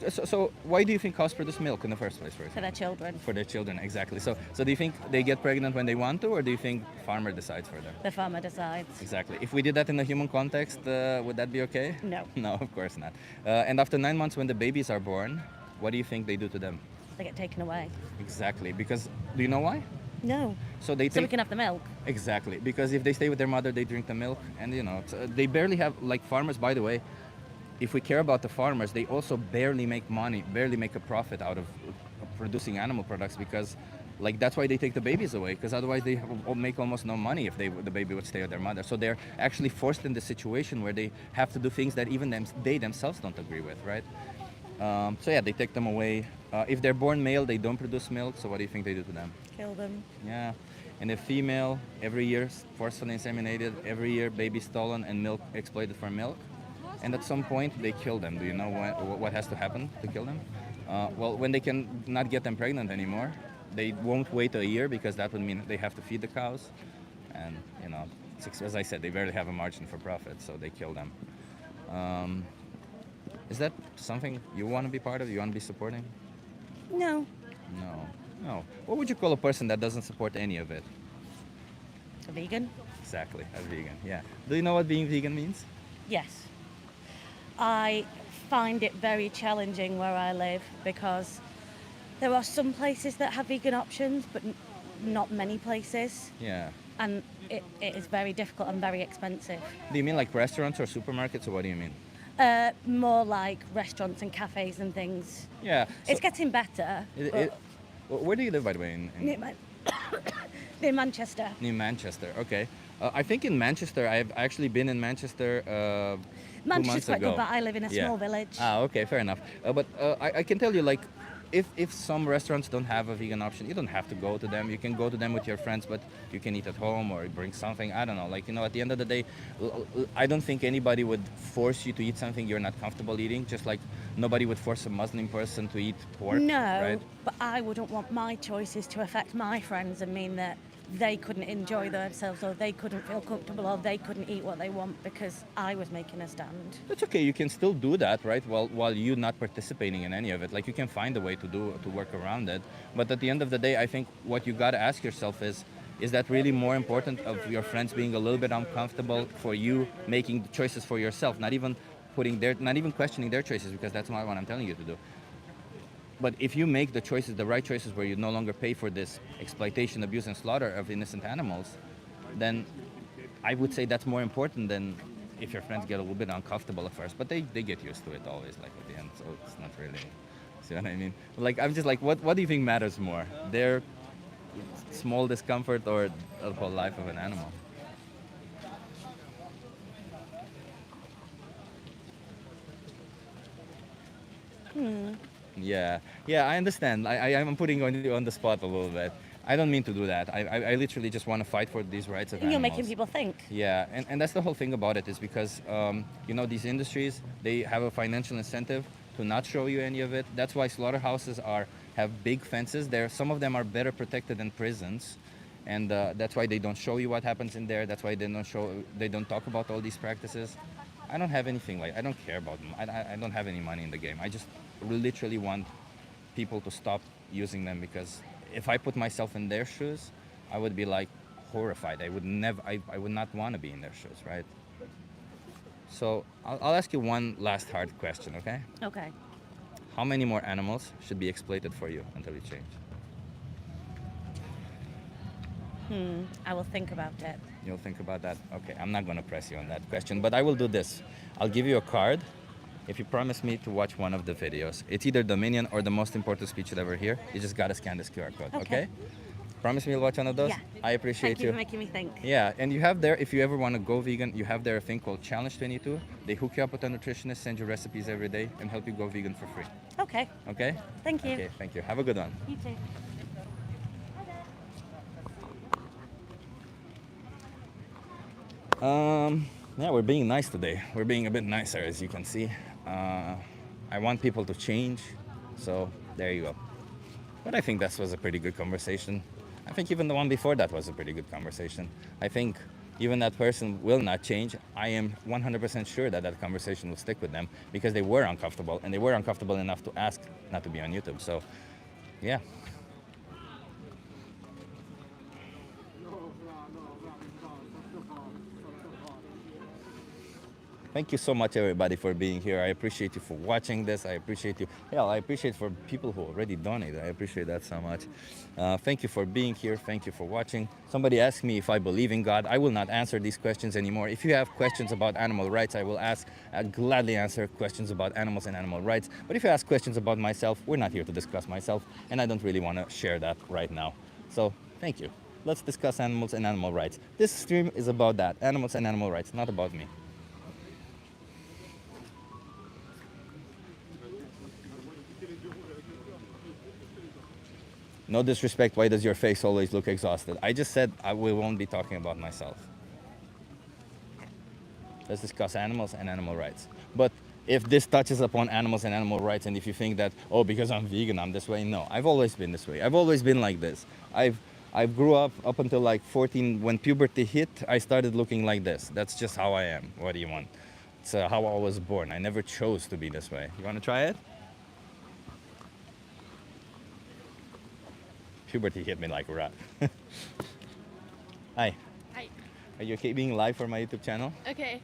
So why do you think cows produce milk in the first place, for for example? their children. For their children, exactly. So do you think they get pregnant when they want to, or do you think farmer decides for them? The farmer decides. Exactly. If we did that in a human context, would that be okay? No. No, of course not. And after 9 months, when the babies are born, what do you think they do to them? They get taken away. Exactly. Because do you know why? No. So they So we take can have the milk. exactly, because if they stay with their mother, they drink the milk, and they barely have, like farmers. By the way, if we care about the farmers, they also barely make money, barely make a profit out of producing animal products, because like that's why they take the babies away, because otherwise they make almost no money if the baby would stay with their mother. So they're actually forced in the situation where they have to do things that even they themselves don't agree with, right? So yeah, they take them away. If they're born male, they don't produce milk. So what do you think they do to them? Kill them. Yeah. and a female every year forcefully inseminated, every year baby stolen and milk exploited for milk. And at some point they kill them. Do you know what has to happen to kill them? Well, when they can not get them pregnant anymore, they won't wait a year because that would mean they have to feed the cows, and as I said, they barely have a margin for profit, so they kill them. Um, is that something you want to be part of? You want to be supporting? No. No, no. What would you call a person that doesn't support any of it? A vegan? Exactly, a vegan. Yeah. Do you know what being vegan means? Yes. I find it very challenging where I live because there are some places that have vegan options, but not many places. Yeah. And it is very difficult and very expensive. Do you mean like restaurants or supermarkets, or what do you mean? More like restaurants and cafes and things. Yeah. It's getting better. Where do you live, by the way? Near near Manchester. Near Manchester. Okay. I think in Manchester, I've actually been in Manchester 2 months Manchester's quite ago. good, but I live in a Yeah. small village. Ah, okay, fair enough. But I can tell you, like, if some restaurants don't have a vegan option, you don't have to go to them. You can go to them with your friends, but you can eat at home or bring something. I don't know. Like, at the end of the day, I don't think anybody would force you to eat something you're not comfortable eating. Just like nobody would force a Muslim person to eat pork. No, Right? but I wouldn't want my choices to affect my friends and mean that they couldn't enjoy themselves or they couldn't feel comfortable or they couldn't eat what they want because I was making a stand. That's okay. You can still do that, right? While you're not participating in any of it. Like, you can find a way to work around it. But at the end of the day, I think what you got to ask yourself is that really more important of your friends being a little bit uncomfortable for you making choices for yourself, not even questioning their choices, because that's not what I'm telling you to do. But if you make the right choices, where you no longer pay for this exploitation, abuse, and slaughter of innocent animals, then I would say that's more important than if your friends get a little bit uncomfortable at first. But they get used to it always, like, at the end, so it's not really, see what I mean? Like, I'm just like, what do you think matters more? Their small discomfort or the whole life of an animal? Yeah, I understand. I'm putting you on the spot a little bit. I don't mean to do that. I literally just want to fight for these rights of You're animals. making people think. Yeah, and that's the whole thing about it, is because, these industries, they have a financial incentive to not show you any of it. That's why slaughterhouses have big fences. Some of them are better protected than prisons. And that's why they don't show you what happens in there. That's why they don't talk about all these practices. I don't have anything I don't care about them. I don't have any money in the game. I just literally want people to stop using them, because if I put myself in their shoes, I would be like horrified. I would not want to be in their shoes, right? So I'll ask you one last hard question, okay? Okay. How many more animals should be exploited for you until you change? I will think about it. You'll think about that? Okay, I'm not going to press you on that question, but I will do this. I'll give you a card if you promise me to watch one of the videos. It's either Dominion or the most important speech you'll ever hear. You just got to scan this QR code, okay? Promise me you'll watch one of those? Yeah. I appreciate Thank you for making me think. Yeah, and you have there, if you ever want to go vegan, you have there a thing called Challenge 22. They hook you up with a nutritionist, send you recipes every day, and help you go vegan for free. Okay. Okay? Thank you. Okay, thank you. Have a good one. You too. Yeah, we're being nice today. We're being a bit nicer, as you can see. I want people to change, so there you go. But I think that was a pretty good conversation. I think even the one before that was a pretty good conversation. I think even that person will not change. I am 100% sure that that conversation will stick with them, because they were uncomfortable, and they were uncomfortable enough to ask not to be on YouTube. So, yeah. Thank you so much, everybody, for being here. I appreciate you for watching this. I appreciate you. Hell, I appreciate for people who already donated. I appreciate that so much. Thank you for being here. Thank you for watching. Somebody asked me if I believe in God. I will not answer these questions anymore. If you have questions about animal rights, I will gladly answer questions about animals and animal rights. But if you ask questions about myself, we're not here to discuss myself, and I don't really want to share that right now. So, thank you. Let's discuss animals and animal rights. This stream is about that, animals and animal rights, not about me. No disrespect, why does your face always look exhausted? I just said we won't be talking about myself. Let's discuss animals and animal rights. But if this touches upon animals and animal rights, and if you think that, oh, because I'm vegan, I'm this way, no, I've always been this way. I've always been like this. I grew up until like 14. When puberty hit, I started looking like this. That's just how I am. What do you want? It's how I was born. I never chose to be this way. You want to try it? Puberty hit me like a rat. Hi. Hi. Are you okay being live for my YouTube channel? Okay.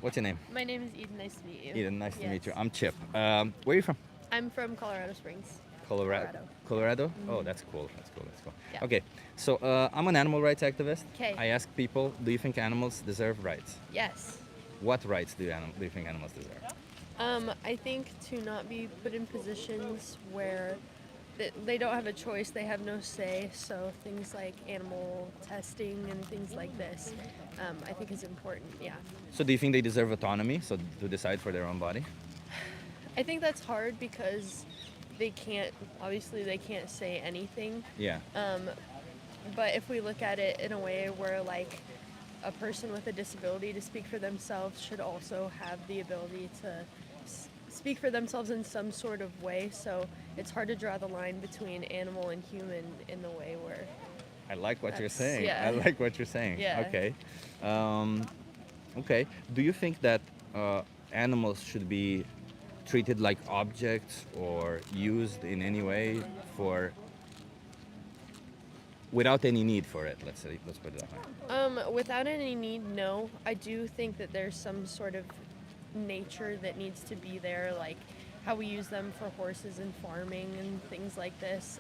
What's your name? My name is Eden. Nice to meet you. Eden, nice to meet you. Yes. I'm Chip. Where are you from? I'm from Colorado Springs. Colorado. Colorado? Oh, that's cool. That's cool. That's cool. Yeah. Okay, so I'm an animal rights activist. 'Kay. I ask people, do you think animals deserve rights? Yes. What rights do you think animals deserve? I think to not be put in positions where they don't have a choice, they have no say. So things like animal testing and things like this, I think is important. Yeah. So do you think they deserve autonomy, so to decide for their own body? I think that's hard because obviously they can't say anything. Yeah. But if we look at it in a way where like a person with a disability to speak for themselves should also have the ability to speak for themselves in some sort of way. So it's hard to draw the line between animal and human in the way where I like what you're That's- saying. yeah. I like what you're saying. Yeah. Okay. Okay. Do you think that animals should be treated like objects or used in any way for without any need for it? Let's put it that way. without any need, no. I do think that there's some sort of nature that needs to be there, like how we use them for horses and farming and things like this.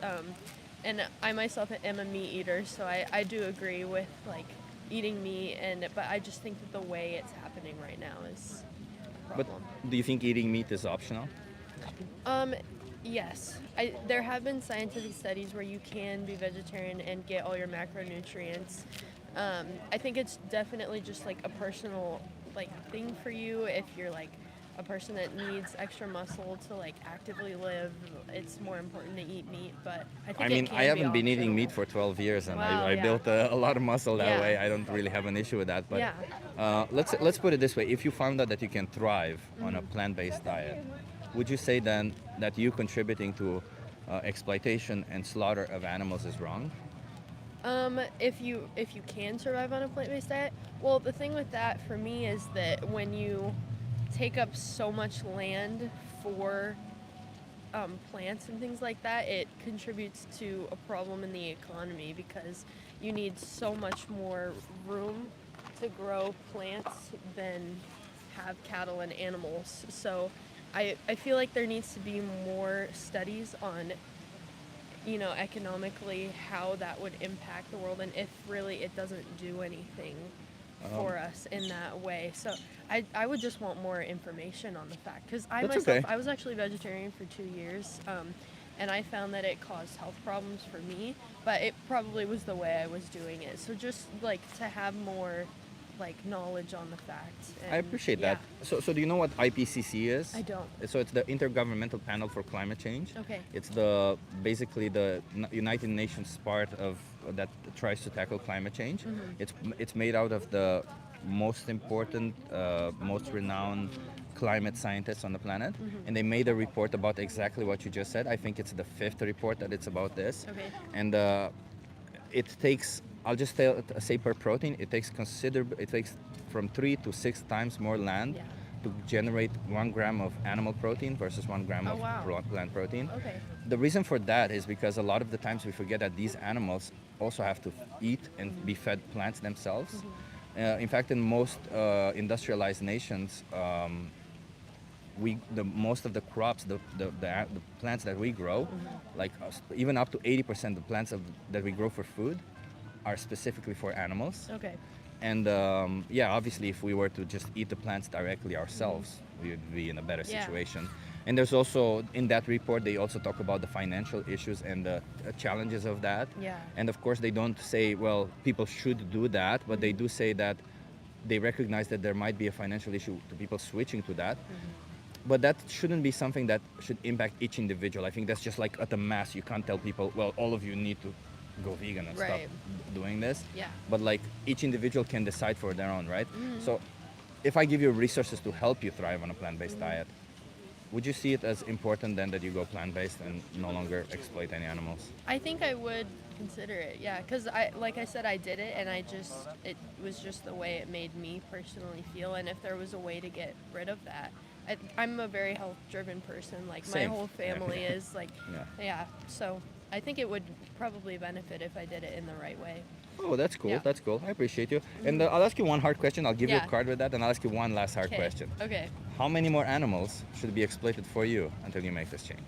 And I myself am a meat eater, so I do agree with like eating meat, but I just think that the way it's happening right now is a But problem. do you think eating meat is optional? Yes, there have been scientific studies where you can be vegetarian and get all your macronutrients. I think it's definitely just like a personal like thing for you. If you're like a person that needs extra muscle to like actively live, it's more important to eat meat. But I think I it mean, can I haven't be been eating optional. meat for 12 years, and Wow, I yeah. built a lot of muscle that Yeah. way. I don't really have an issue with that. But Yeah. let's put it this way: if you found out that you can thrive on a plant-based diet, would you say then that you contributing to exploitation and slaughter of animals is wrong? If you can survive on a plant-based diet, well, the thing with that for me is that when you take up so much land for plants and things like that, it contributes to a problem in the economy because you need so much more room to grow plants than have cattle and animals. So I feel like there needs to be more studies on economically how that would impact the world and if really it doesn't do anything for us in that way. So I would just want more information on the fact because I That's myself, okay. I was actually vegetarian for 2 years and I found that it caused health problems for me, but it probably was the way I was doing it. So just like to have more like knowledge on the facts. I appreciate that. So do you know what IPCC is? I don't. So it's the Intergovernmental Panel for Climate Change. Okay. It's basically the United Nations part of that tries to tackle climate change. It's made out of the most important, most renowned climate scientists on the planet, and they made a report about exactly what you just said. I think it's the 5th report that it's about this. Okay. And it takes, I'll just say per protein, it takes from 3 to 6 times more land Yeah. to generate 1 gram of animal protein versus 1 gram Oh, of wow. plant protein. Okay. The reason for that is because a lot of the times we forget that these animals also have to eat and be fed plants themselves. In fact, in most industrialized nations, most of the crops, the plants that we grow, like even up to 80% of the plants that we grow for food, are specifically for animals. Okay. And obviously, if we were to just eat the plants directly ourselves, we would be in a better Yeah. situation. And there's also, in that report, they also talk about the financial issues and the challenges of that. Yeah. And of course, they don't say, well, people should do that, but they do say that they recognize that there might be a financial issue to people switching to that. but that shouldn't be something that should impact each individual. I think that's just like at the mass. You can't tell people, well, all of you need to go vegan and stop Right. doing this. Yeah. But like each individual can decide for their own, right? Mm-hmm. So if I give you resources to help you thrive on a plant-based Mm-hmm. diet, would you see it as important then that you go plant-based and no longer exploit any animals? I think I would consider it, yeah, because like I said, I did it, and it was just the way it made me personally feel, and if there was a way to get rid of that, I'm a very health-driven person. Like Same. my whole family Yeah. is like, Yeah. yeah. So I think it would probably benefit if I did it in the right way. Oh, that's cool. Yeah. That's cool. I appreciate you. And I'll ask you one hard question. I'll give you a Yeah. card with that, and I'll ask you one last hard 'Kay. question. Okay. How many more animals should be exploited for you until you make this change?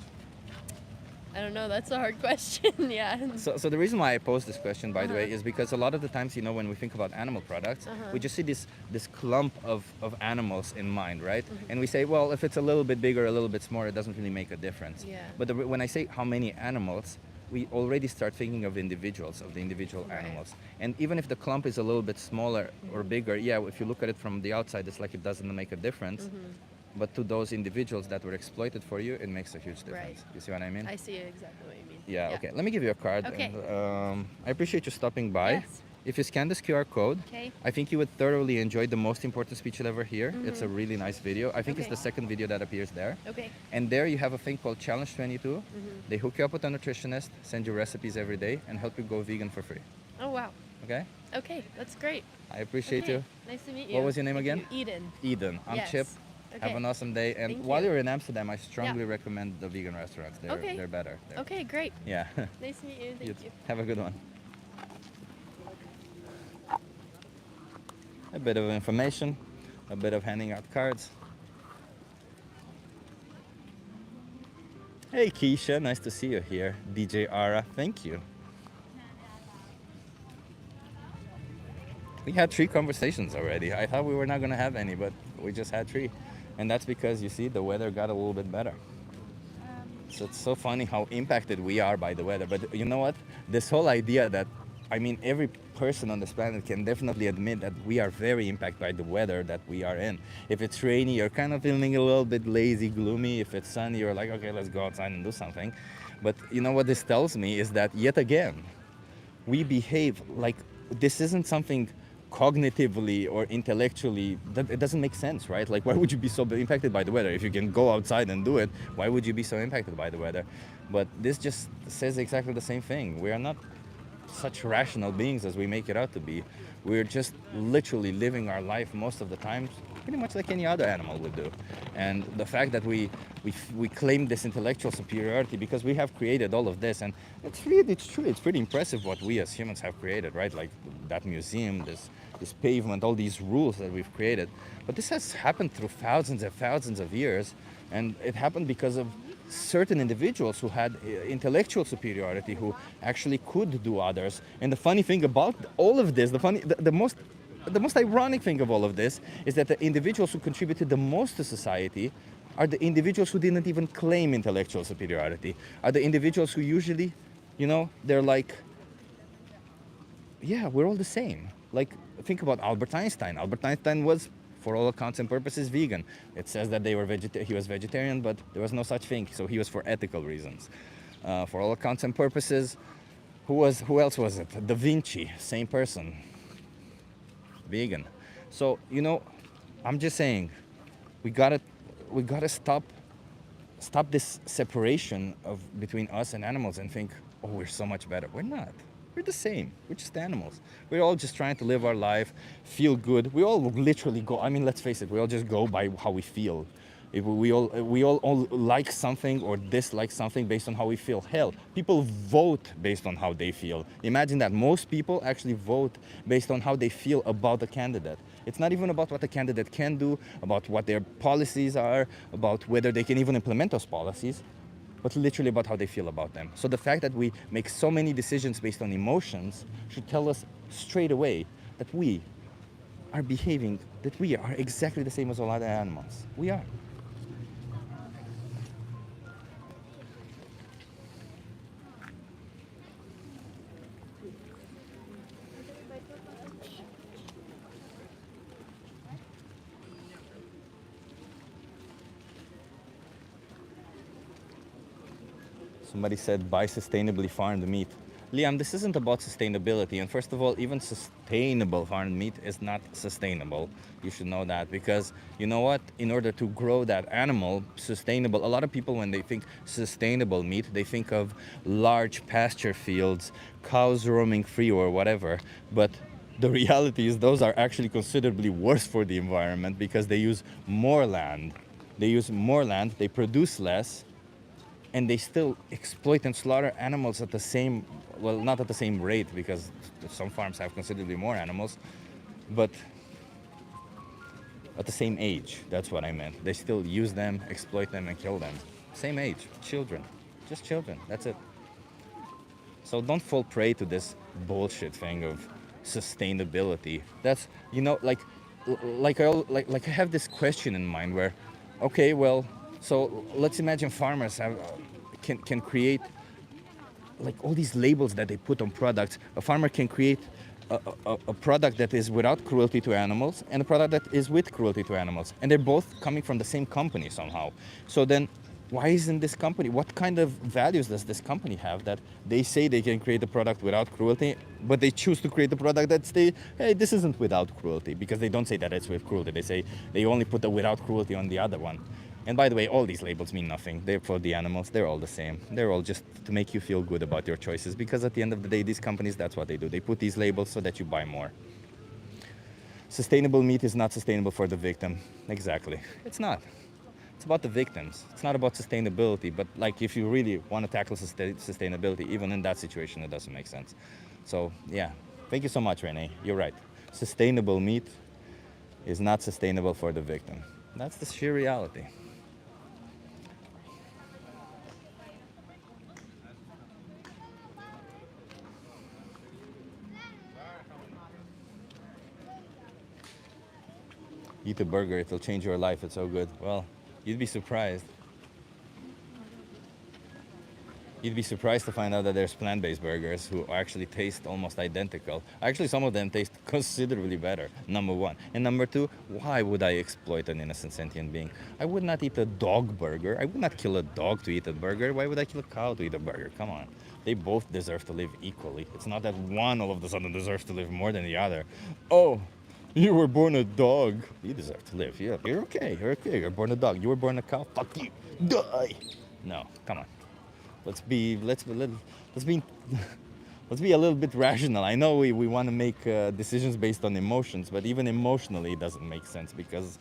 I don't know. That's a hard question. Yeah. So the reason why I pose this question, by the way, Uh-huh. is because a lot of the times, when we think about animal products, Uh-huh. we just see this clump of animals in mind, right? Mm-hmm. And we say, well, if it's a little bit bigger, a little bit smaller, it doesn't really make a difference. Yeah. But when I say how many animals, we already start thinking of individuals, of the individual Right. animals. And even if the clump is a little bit smaller or bigger, yeah, if you look at it from the outside, it's like it doesn't make a difference. Mm-hmm. But to those individuals that were exploited for you, it makes a huge difference. Right. You see what I mean? I see exactly what you mean. Yeah, okay. Let me give you a card. Okay. And, I appreciate you stopping by. Yes. If you scan this QR code, Okay. I think you would thoroughly enjoy the most important speech you'll ever hear. It's a really nice video. I think it's Okay. the second video that appears there. Okay. And there you have a thing called Challenge 22. Mm-hmm. They hook you up with a nutritionist, send you recipes every day, and help you go vegan for free. Oh wow. Okay? Okay, that's great. I appreciate Okay, you. Nice to meet you. What was your name Thank again? you. Eden. Eden. I'm Yes. Chip. Okay. Have an awesome day. And Thank while you. you're in Amsterdam, I strongly recommend the vegan restaurants. Okay. They're better. There. Okay, great. Yeah. Nice to meet you. Thank you. Have a good one. A bit of information, a bit of handing out cards. Hey Keisha, nice to see you here. DJ Ara, thank you. We had 3 conversations already. I thought we were not going to have any, but we just had 3. And that's because, you see, the weather got a little bit better. So it's so funny how impacted we are by the weather. But you know what? This whole idea that, every person on this planet can definitely admit that we are very impacted by the weather that we are in. If it's rainy, you're kind of feeling a little bit lazy, gloomy. If it's sunny, you're like, okay, let's go outside and do something. But you know what this tells me is that, yet again, we behave like this isn't something cognitively or intellectually that it doesn't make sense, right? Like, why would you be so impacted by the weather? If you can go outside and do it, why would you be so impacted by the weather? But this just says exactly the same thing. We are not such rational beings as we make it out to be. We're just literally living our life most of the time pretty much like any other animal would do. And the fact that we claim this intellectual superiority because we have created all of this, and it's true, it's pretty impressive what we as humans have created, right? Like that museum, this pavement, all these rules that we've created. But this has happened through thousands and thousands of years, and it happened because of certain individuals who had intellectual superiority, who actually could do others. And the funny thing about all of this, the most ironic thing of all of this is that the individuals who contributed the most to society are the individuals who didn't even claim intellectual superiority, are the individuals who usually, they're like, yeah, we're all the same. Like, think about Albert Einstein. Albert Einstein was, for all accounts and purposes, vegan. It says that he was vegetarian, but there was no such thing, so he was for ethical reasons. For all accounts and purposes, who else was it? Da Vinci, same person, vegan. So, I'm just saying, we gotta stop this separation between us and animals and think, oh, we're so much better. We're not. We're the same. We're just animals. We're all just trying to live our life, feel good. We all literally go, let's face it, we all just go by how we feel. If we all like something or dislike something based on how we feel. Hell, people vote based on how they feel. Imagine that. Most people actually vote based on how they feel about the candidate. It's not even about what the candidate can do, about what their policies are, about whether they can even implement those policies, but literally about how they feel about them. So the fact that we make so many decisions based on emotions should tell us straight away that we are behaving, that we are exactly the same as all other animals. We are. Somebody said buy sustainably farmed meat. Liam, this isn't about sustainability. And first of all, even sustainable farmed meat is not sustainable. You should know that because you know what? In order to grow that animal sustainable, a lot of people, when they think sustainable meat, they think of large pasture fields, cows roaming free or whatever. But the reality is those are actually considerably worse for the environment because they use more land. They use more land, they produce less, and they still exploit and slaughter animals at the same, well, not at the same rate because some farms have considerably more animals, but at the same age. That's what I meant. They still use them, exploit them, and kill them. Same age, children, just children. That's it. So don't fall prey to this bullshit thing of sustainability. That's, you know, like I have this question in mind where, okay, well, so let's imagine farmers have can create like all these labels that they put on products. A farmer can create a product that is without cruelty to animals and a product that is with cruelty to animals, and they're both coming from the same company somehow. So then why isn't this company, what kind of values does this company have that they say they can create a product without cruelty, but they choose to create a product that say, hey, this isn't without cruelty, because they don't say that it's with cruelty. They say they only put the without cruelty on the other one. And by the way, all these labels mean nothing. They're for the animals. They're all the same. They're all just to make you feel good about your choices, because at the end of the day, these companies, that's what they do. They put these labels so that you buy more. Sustainable meat is not sustainable for the victim. Exactly. It's not. It's about the victims. It's not about sustainability. But like, if you really want to tackle sustainability, even in that situation, it doesn't make sense. So yeah, thank you so much, Renee. You're right. Sustainable meat is not sustainable for the victim. That's the sheer reality. Eat a burger, it'll change your life. It's so good. Well, you'd be surprised. You'd be surprised to find out that there's plant-based burgers who actually taste almost identical. Actually, some of them taste considerably better, number one. And number two, why would I exploit an innocent sentient being? I would not eat a dog burger. I would not kill a dog to eat a burger. Why would I kill a cow to eat a burger? Come on. They both deserve to live equally. It's not that one all of a sudden deserves to live more than the other. Oh, you were born a dog. You deserve to live. Yeah, you're okay. You're okay. You're born a dog. You were born a cow. Fuck you. Die. No, come on. Let's be let's be a little bit rational. I know we want to make decisions based on emotions, but even emotionally it doesn't make sense because,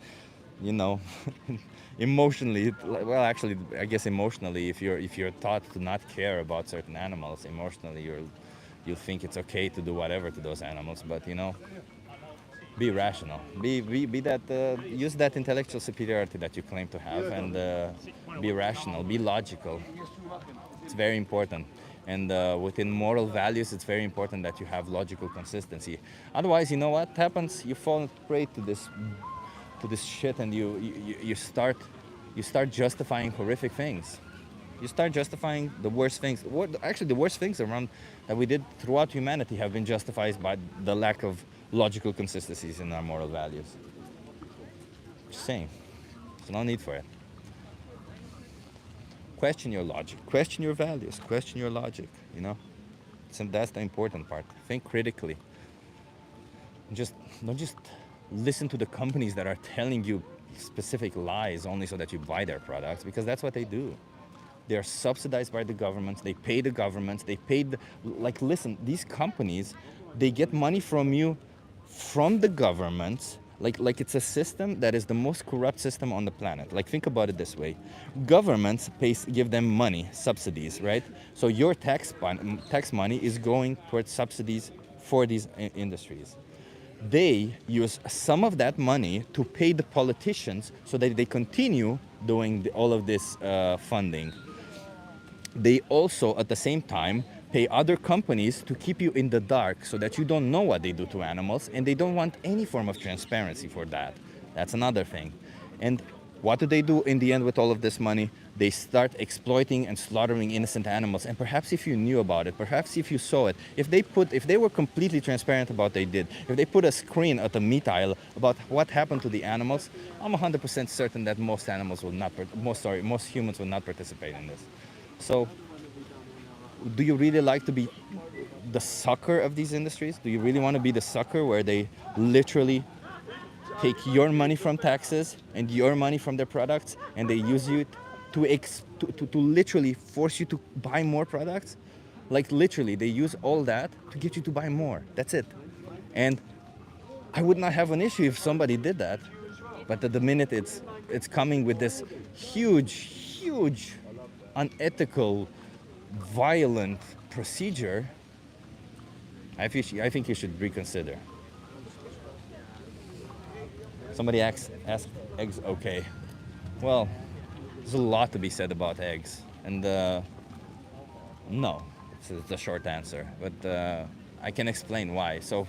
you know, emotionally, well, actually, I guess emotionally, if you're taught to not care about certain animals, emotionally you'll think it's okay to do whatever to those animals. But you know, be rational. Be that use that intellectual superiority that you claim to have, and be rational. Be logical. It's very important. And within moral values, it's very important that you have logical consistency. Otherwise, you know what happens? You fall prey to this shit, and you start justifying horrific things. You start justifying the worst things. Actually, the worst things around that we did throughout humanity have been justified by the lack of logical consistencies in our moral values. Just saying. There's no need for it. Question your logic, question your values, question your logic, you know? So that's the important part. Think critically. Just don't just listen to the companies that are telling you specific lies only so that you buy their products, because that's what they do. They are subsidized by the governments, they pay the governments, like, listen, these companies, they get money from you from the governments. Like it's a system that is the most corrupt system on the planet. Like, think about it this way. Governments give them money, subsidies, right? So your tax money is going towards subsidies for these industries. They use some of that money to pay the politicians so that they continue doing all of this funding. They also, at the same time, pay other companies to keep you in the dark so that you don't know what they do to animals, and they don't want any form of transparency for that. That's another thing. And what do they do in the end with all of this money? They start exploiting and slaughtering innocent animals. And perhaps if you knew about it, perhaps if you saw it, if they were completely transparent about what they did, if they put a screen at the meat aisle about what happened to the animals, I'm 100% certain that most humans will not participate in this. So do you really like to be the sucker of these industries? Do you really want to be the sucker where they literally take your money from taxes and your money from their products and they use you to literally force you to buy more products? Like literally, they use all that to get you to buy more. That's it. And I would not have an issue if somebody did that. But at the minute it's coming with this huge, unethical, violent procedure, I think you should reconsider. Somebody asked eggs okay. Well, there's a lot to be said about eggs, and no, it's the short answer. But I can explain why. So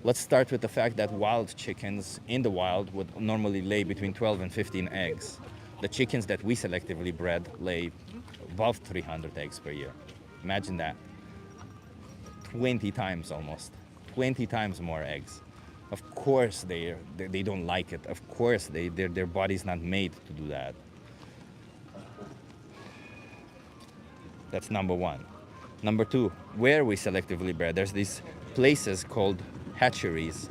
let's start with the fact that wild chickens in the wild would normally lay between 12 and 15 eggs. The chickens that we selectively bred lay above 300 eggs per year. Imagine that. 20 times almost. 20 times more eggs. Of course they don't like it. Of course their body's not made to do that. That's number one. Number two, where we selectively bred, there's these places called hatcheries.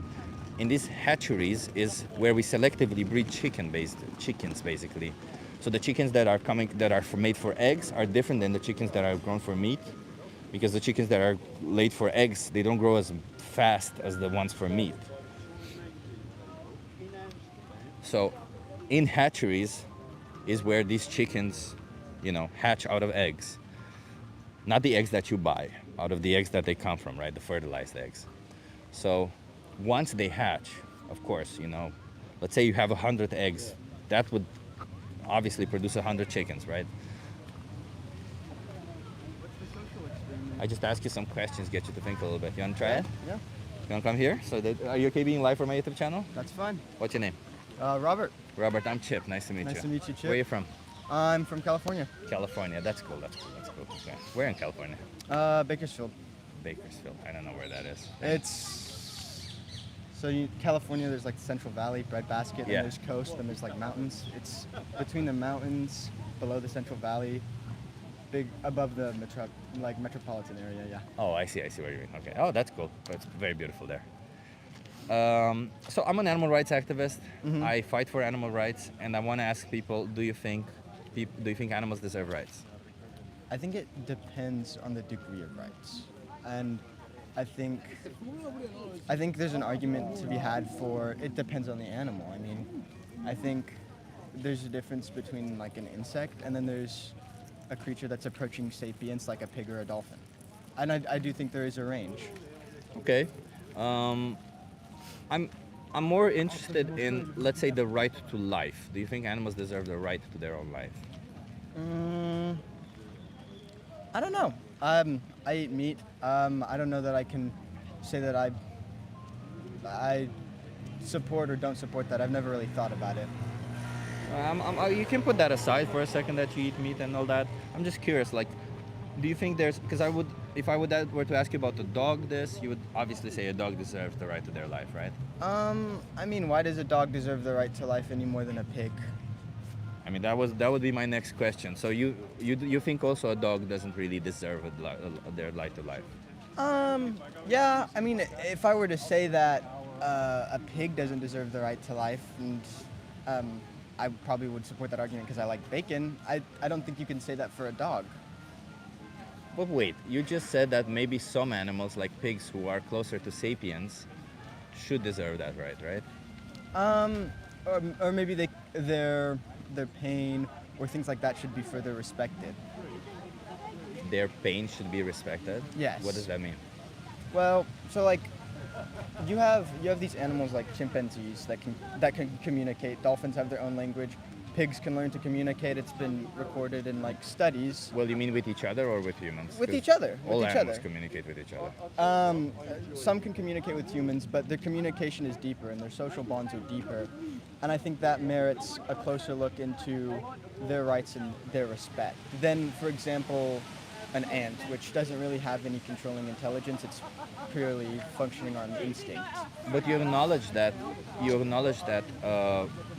In these hatcheries is where we selectively breed chickens basically. So the chickens that are made for eggs are different than the chickens that are grown for meat, because the chickens that are laid for eggs, they don't grow as fast as the ones for meat. So in hatcheries is where these chickens, hatch out of eggs. Not the eggs that you buy, out of the eggs that they come from, right? The fertilized eggs. So once they hatch, of course, let's say you have 100 eggs, that would obviously produce 100 chickens, right? I just ask you some questions, get you to think a little bit. You want to try it? Yeah. You want to come here? Are you okay being live for my YouTube channel? That's fine. What's your name? Robert. Robert, I'm Chip. Nice to meet you. Nice to meet you, Chip. Where are you from? I'm from California. California. That's cool. Okay. Where in California? Bakersfield. Bakersfield. I don't know where that is. California, there's like the Central Valley, breadbasket, Yeah. and there's coast, and there's like mountains. It's between the mountains, below the Central Valley, big above the metropolitan area. Yeah. Oh, I see where you mean. Okay. Oh, that's cool. It's very beautiful there. So I'm an animal rights activist. Mhm. I fight for animal rights, and I want to ask people: Do you think animals deserve rights? I think it depends on the degree of rights, and I think there's an argument to be had for it depends on the animal. I mean, I think there's a difference between like an insect and then there's a creature that's approaching sapience like a pig or a dolphin, and I do think there is a range. Okay. I'm more interested in, let's say, the right to life. Do you think animals deserve the right to their own life? I don't know. I eat meat. I don't know that I can say that I support or don't support that. I've never really thought about it. You can put that aside for a second, that you eat meat and all that. I'm just curious, like, do you think because if I were to ask you about the dog, you would obviously say a dog deserves the right to their life, right? I mean, why does a dog deserve the right to life any more than a pig? I mean, that would be my next question. So you think also a dog doesn't really deserve their right to life? Yeah. I mean, if I were to say that a pig doesn't deserve the right to life, and I probably would support that argument because I like bacon. I don't think you can say that for a dog. But wait, you just said that maybe some animals, like pigs, who are closer to sapiens, should deserve that right? Or maybe their pain or things like that should be further respected. Their pain should be respected? Yes. What does that mean? Well, so like you have these animals like chimpanzees that can communicate. Dolphins have their own language. Pigs can learn to communicate. It's been recorded in like studies. Well, you mean with each other or with humans? With 'Cause each other. All with each animals other. communicate with each other. Some can communicate with humans, but their communication is deeper and their social bonds are deeper. And I think that merits a closer look into their rights and their respect. Then, for example, an ant, which doesn't really have any controlling intelligence, it's purely functioning on instinct. But you acknowledge that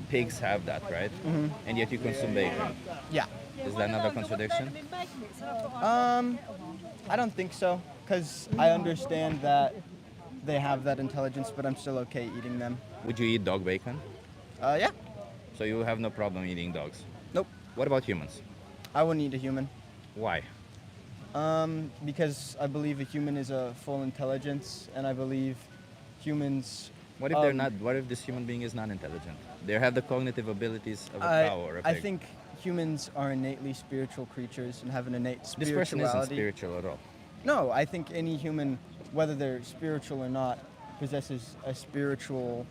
pigs have that, right? And yet you consume bacon. Yeah. Is that not a contradiction? I don't think so, because I understand that they have that intelligence, but I'm still okay eating them. Would you eat dog bacon? Yeah. So you have no problem eating dogs. Nope. What about humans? I wouldn't eat a human. Why? Because I believe a human is a full intelligence, and I believe humans. What if they're not? What if this human being is not intelligent? They have the cognitive abilities of a cow or a I pig. think humans are innately spiritual creatures and have an innate This spirituality. person isn't spiritual at all. No, I think any human, whether they're spiritual or not, possesses a spiritual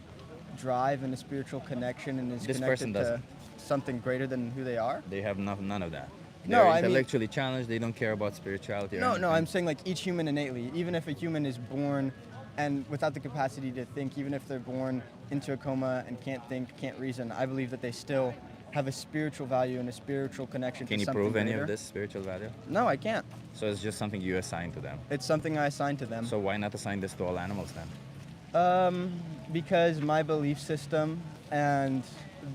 drive and a spiritual connection and is This person connected to doesn't. something greater than who they are. They have none of that. No, They're I mean- intellectually challenged. They don't care about spirituality. Or No, anything. I'm saying like each human innately, even if a human is born and without the capacity to think, even if they're born into a coma and can't think, can't reason, I believe that they still have a spiritual value and a spiritual connection Can to you something prove any greater. of this spiritual value? No, I can't. So it's just something you assign to them. It's something I assign to them. So why not assign this to all animals then? Because my belief system and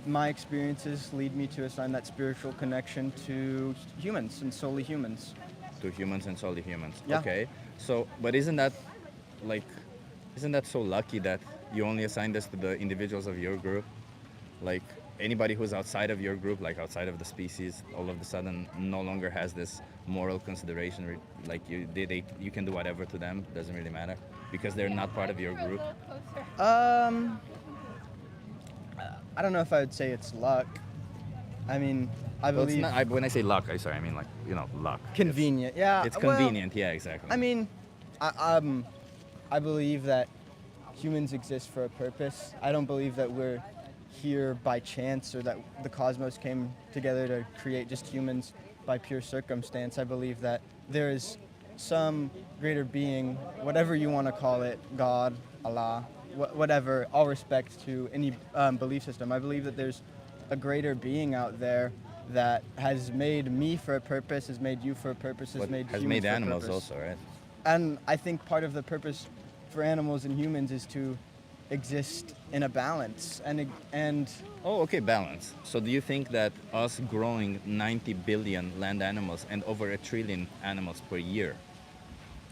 my experiences lead me to assign that spiritual connection to humans and solely humans. To humans and solely humans. Yeah. Okay. So, but isn't that so lucky that you only assign this to the individuals of your group? Like anybody who's outside of your group, like outside of the species, all of a sudden no longer has this moral consideration. Like you can do whatever to them, doesn't really matter because they're not part of your group. I don't know if I would say it's luck. I mean, I Well, it's believe not, when I say luck, I mean like luck. convenient. Yeah, It's well, convenient. Yeah, exactly. I mean, I believe that humans exist for a purpose. I don't believe that we're here by chance or that the cosmos came together to create just humans by pure circumstance. I believe that there is some greater being, whatever you want to call it, God, Allah, whatever, all respect to any belief system. I believe that there's a greater being out there that has made me for a purpose, has made you for a purpose, has But made has humans made for a animals purpose. also, right? And I think part of the purpose for animals and humans is to exist in a balance and Oh, okay, balance. So do you think that us growing 90 billion land animals and over 1 trillion animals per year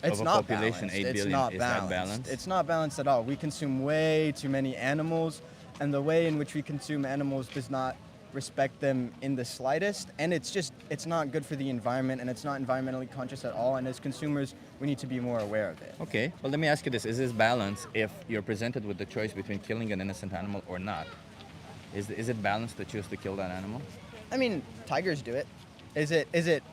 it's of a not population balanced. 8 It's billion, not is balanced. that balanced? It's not balanced at all. We consume way too many animals, and the way in which we consume animals does not respect them in the slightest, and it's not good for the environment, and it's not environmentally conscious at all, and as consumers we need to be more aware of it. Okay, well let me ask you this. Is this balance if you're presented with the choice between killing an innocent animal or not? Is it balanced to choose to kill that animal? I mean, tigers do it. Is it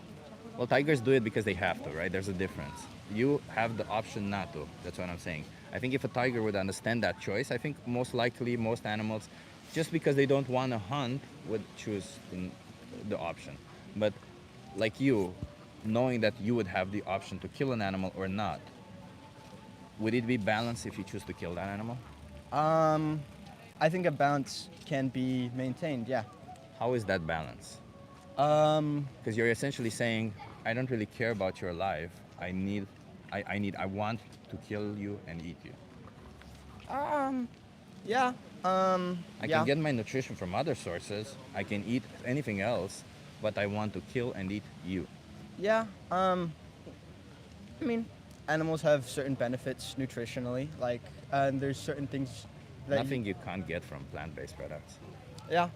Well, tigers do it because they have to, right? There's a difference. You have the option not to. That's what I'm saying. I think if a tiger would understand that choice, I think most likely most animals, just because they don't want to hunt, would choose the option. But like you, knowing that you would have the option to kill an animal or not, would it be balanced if you choose to kill that animal? I think a balance can be maintained, yeah. How is that balance? Um, Because you're essentially saying, I don't really care about your life. I want to kill you and eat you. yeah. I Yeah. can get my nutrition from other sources. I can eat anything else, but I want to kill and eat you. Yeah. I mean, animals have certain benefits nutritionally. Like, and there's certain things that Nothing you can't get from plant-based products. Yeah.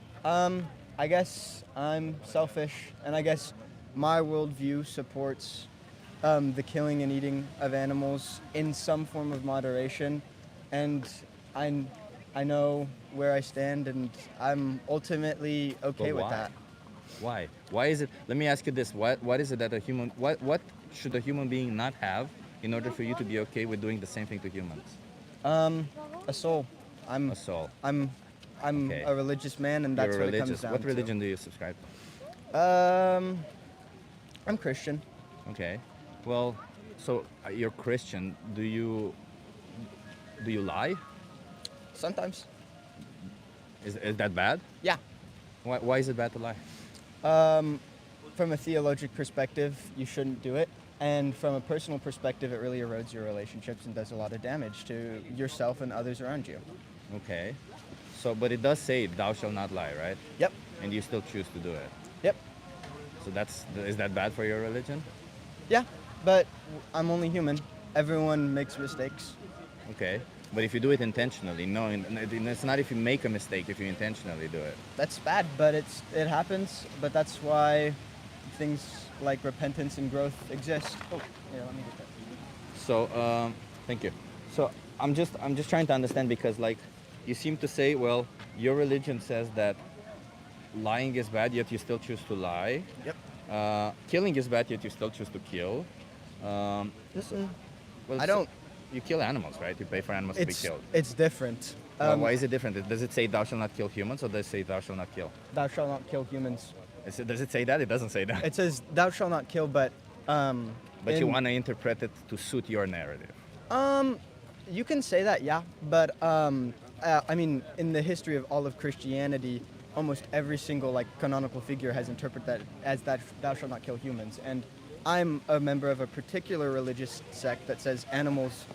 I guess I'm selfish, and I guess my worldview supports the killing and eating of animals in some form of moderation, and I know where I stand, and I'm ultimately okay But with why? that. Why? Why is it? Let me ask you this. What is it that a human? What should a human being not have in order for you to be okay with doing the same thing to humans? A soul. A soul. I'm Okay. a religious man, and that's You're what it religious. comes down What to. religion do you subscribe to? I'm Christian. Okay. Well, so you're Christian. Do you lie? Sometimes. Is that bad? Yeah. Why is it bad to lie? From a theologic perspective, you shouldn't do it. And from a personal perspective, it really erodes your relationships and does a lot of damage to yourself and others around you. Okay. So, but it does say, "Thou shalt not lie," right? Yep. And you still choose to do it. Yep. So is that bad for your religion? Yeah, but I'm only human. Everyone makes mistakes. Okay. But if you do it intentionally, knowing it's not if you make a mistake, if you intentionally do it. That's bad, but it happens. But that's why things like repentance and growth exist. Oh, yeah, let me get that. So, thank you. So I'm just trying to understand because like you seem to say, well, your religion says that lying is bad, yet you still choose to lie. Yep. Killing is bad, yet you still choose to kill. Well, I don't. You kill animals, right? You pay for animals to be It's killed. it's different. Why is it different? Does it say thou shalt not kill humans, or does it say thou shalt not kill? Thou shalt not kill humans. Does it say that? It doesn't say that. It says thou shalt not kill, but But you want to interpret it to suit your narrative. you can say that, yeah. But I mean, in the history of all of Christianity, almost every single like canonical figure has interpreted that as that thou shalt not kill humans. And I'm a member of a particular religious sect that says animals,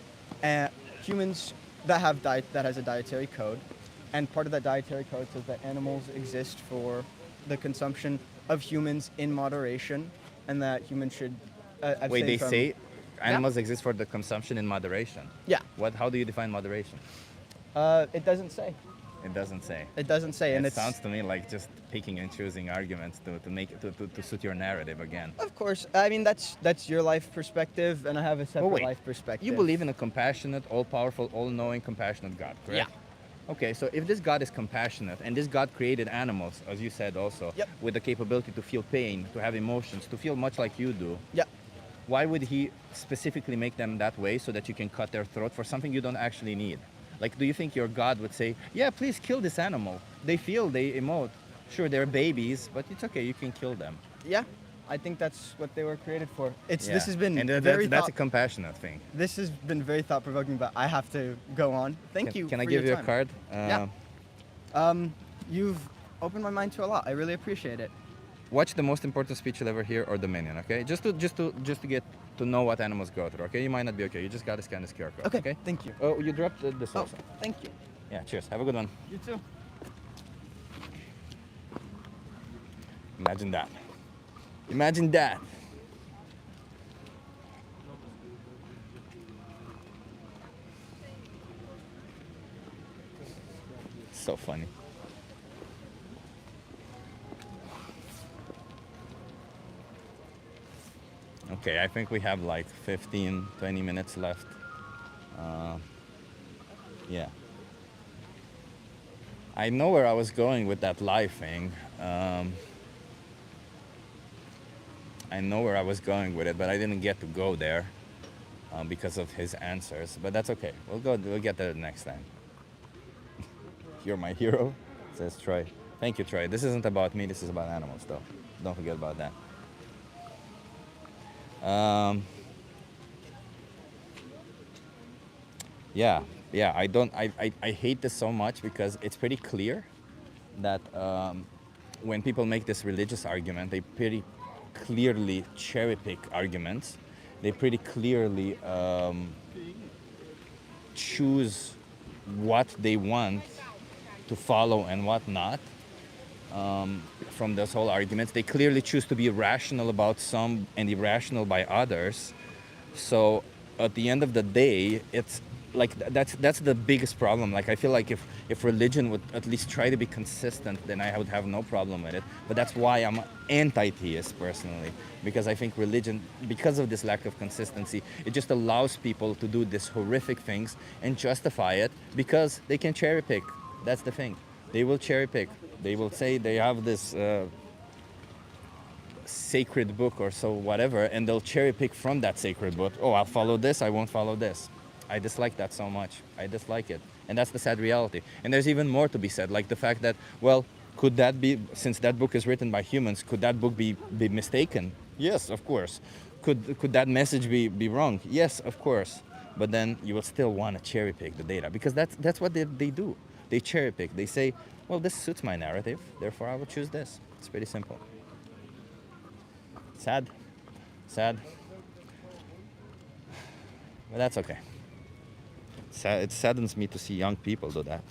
humans that have that has a dietary code, and part of that dietary code says that animals exist for the consumption of humans in moderation, and that humans should abstain Wait, they from- say animals exist for the consumption in moderation. Yeah. What? How do you define moderation? It doesn't say. It doesn't say. It doesn't say, and It it's sounds to me like just picking and choosing arguments to suit your narrative again. of course. I mean, that's your life perspective, and I have a separate wait. life perspective. You believe in a compassionate, all-powerful, all-knowing, compassionate God, correct? Yeah. Okay, so if this God is compassionate and this God created animals, as you said also, Yep. with the capability to feel pain, to have emotions, to feel much like you do, Yeah. why would he specifically make them that way so that you can cut their throat for something you don't actually need? Like, do you think your God would say, yeah, please kill this animal? They feel, they emote. Sure, they're babies, but it's okay, you can kill them. Yeah. I think that's what they were created for. This Yeah. has been and very that's a thought- compassionate thing. This has been very thought provoking, but I have to go on. Thank you. Can I for give your you time. a card? Yeah. You've opened my mind to a lot. I really appreciate it. Watch the most important speech you'll ever hear or Dominion, okay? Just to get to know what animals go through, okay? You might not be okay. You just gotta scan this QR code. Okay. Thank you. Oh, you dropped this Oh, also. thank you. Yeah. Cheers. Have a good one. You too. Imagine that. Imagine that. So funny. Okay, I think we have like 15, 20 minutes left. Yeah. I know where I was going with that lie thing. I know where I was going with it, but I didn't get to go there because of his answers. But that's okay. We'll get there next time. You're my hero, says Troy. Thank you, Troy. This isn't about me. This is about animals, though. Don't forget about that. Yeah. I hate this so much because it's pretty clear that when people make this religious argument, they pretty clearly cherry pick arguments. They pretty clearly choose what they want to follow and what not. From this whole arguments, they clearly choose to be rational about some and irrational by others. So at the end of the day, it's like that's the biggest problem. Like, I feel like if religion would at least try to be consistent, then I would have no problem with it. But that's why I'm anti-theist personally, because I think religion, because of this lack of consistency, it just allows people to do these horrific things and justify it because they can cherry pick. That's the thing. They will cherry pick. They will say they have this sacred book or so whatever, and they'll cherry pick from that sacred book. Oh, I'll follow this, I won't follow this. I dislike that so much. I dislike it. And that's the sad reality. And there's even more to be said, like the fact that, well, could that be, since that book is written by humans, could that book be mistaken? Yes, of course. Could that message be wrong? Yes, of course. But then you will still want to cherry pick the data, because that's what they do. They cherry pick. They say, well, this suits my narrative, therefore I will choose this. It's pretty simple. Sad. But that's okay. It saddens me to see young people do that.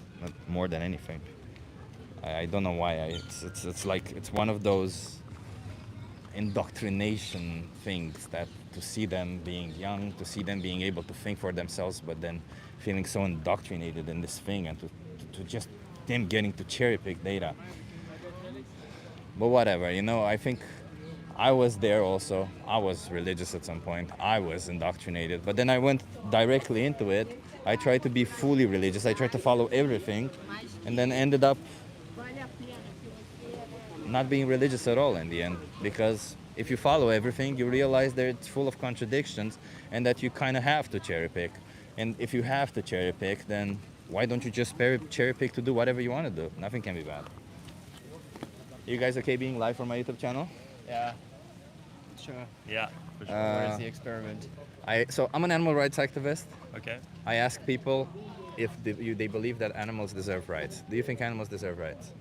more than anything. I don't know why. It's like it's one of those indoctrination things that to see them being young, to see them being able to think for themselves, but then feeling so indoctrinated in this thing, and to just them getting to cherry pick data. But whatever, I think I was there also. I was religious at some point. I was indoctrinated. But then I went directly into it. I tried to be fully religious. I tried to follow everything, and then ended up not being religious at all in the end. Because if you follow everything, you realize that it's full of contradictions and that you kind of have to cherry pick. And if you have to cherry pick, then why don't you just cherry pick to do whatever you want to do? Nothing can be bad. You guys okay being live on my YouTube channel? Yeah. Sure. Yeah, for sure. Where is the experiment? So I'm an animal rights activist. Okay. I ask people if they believe that animals deserve rights. Do you think animals deserve rights?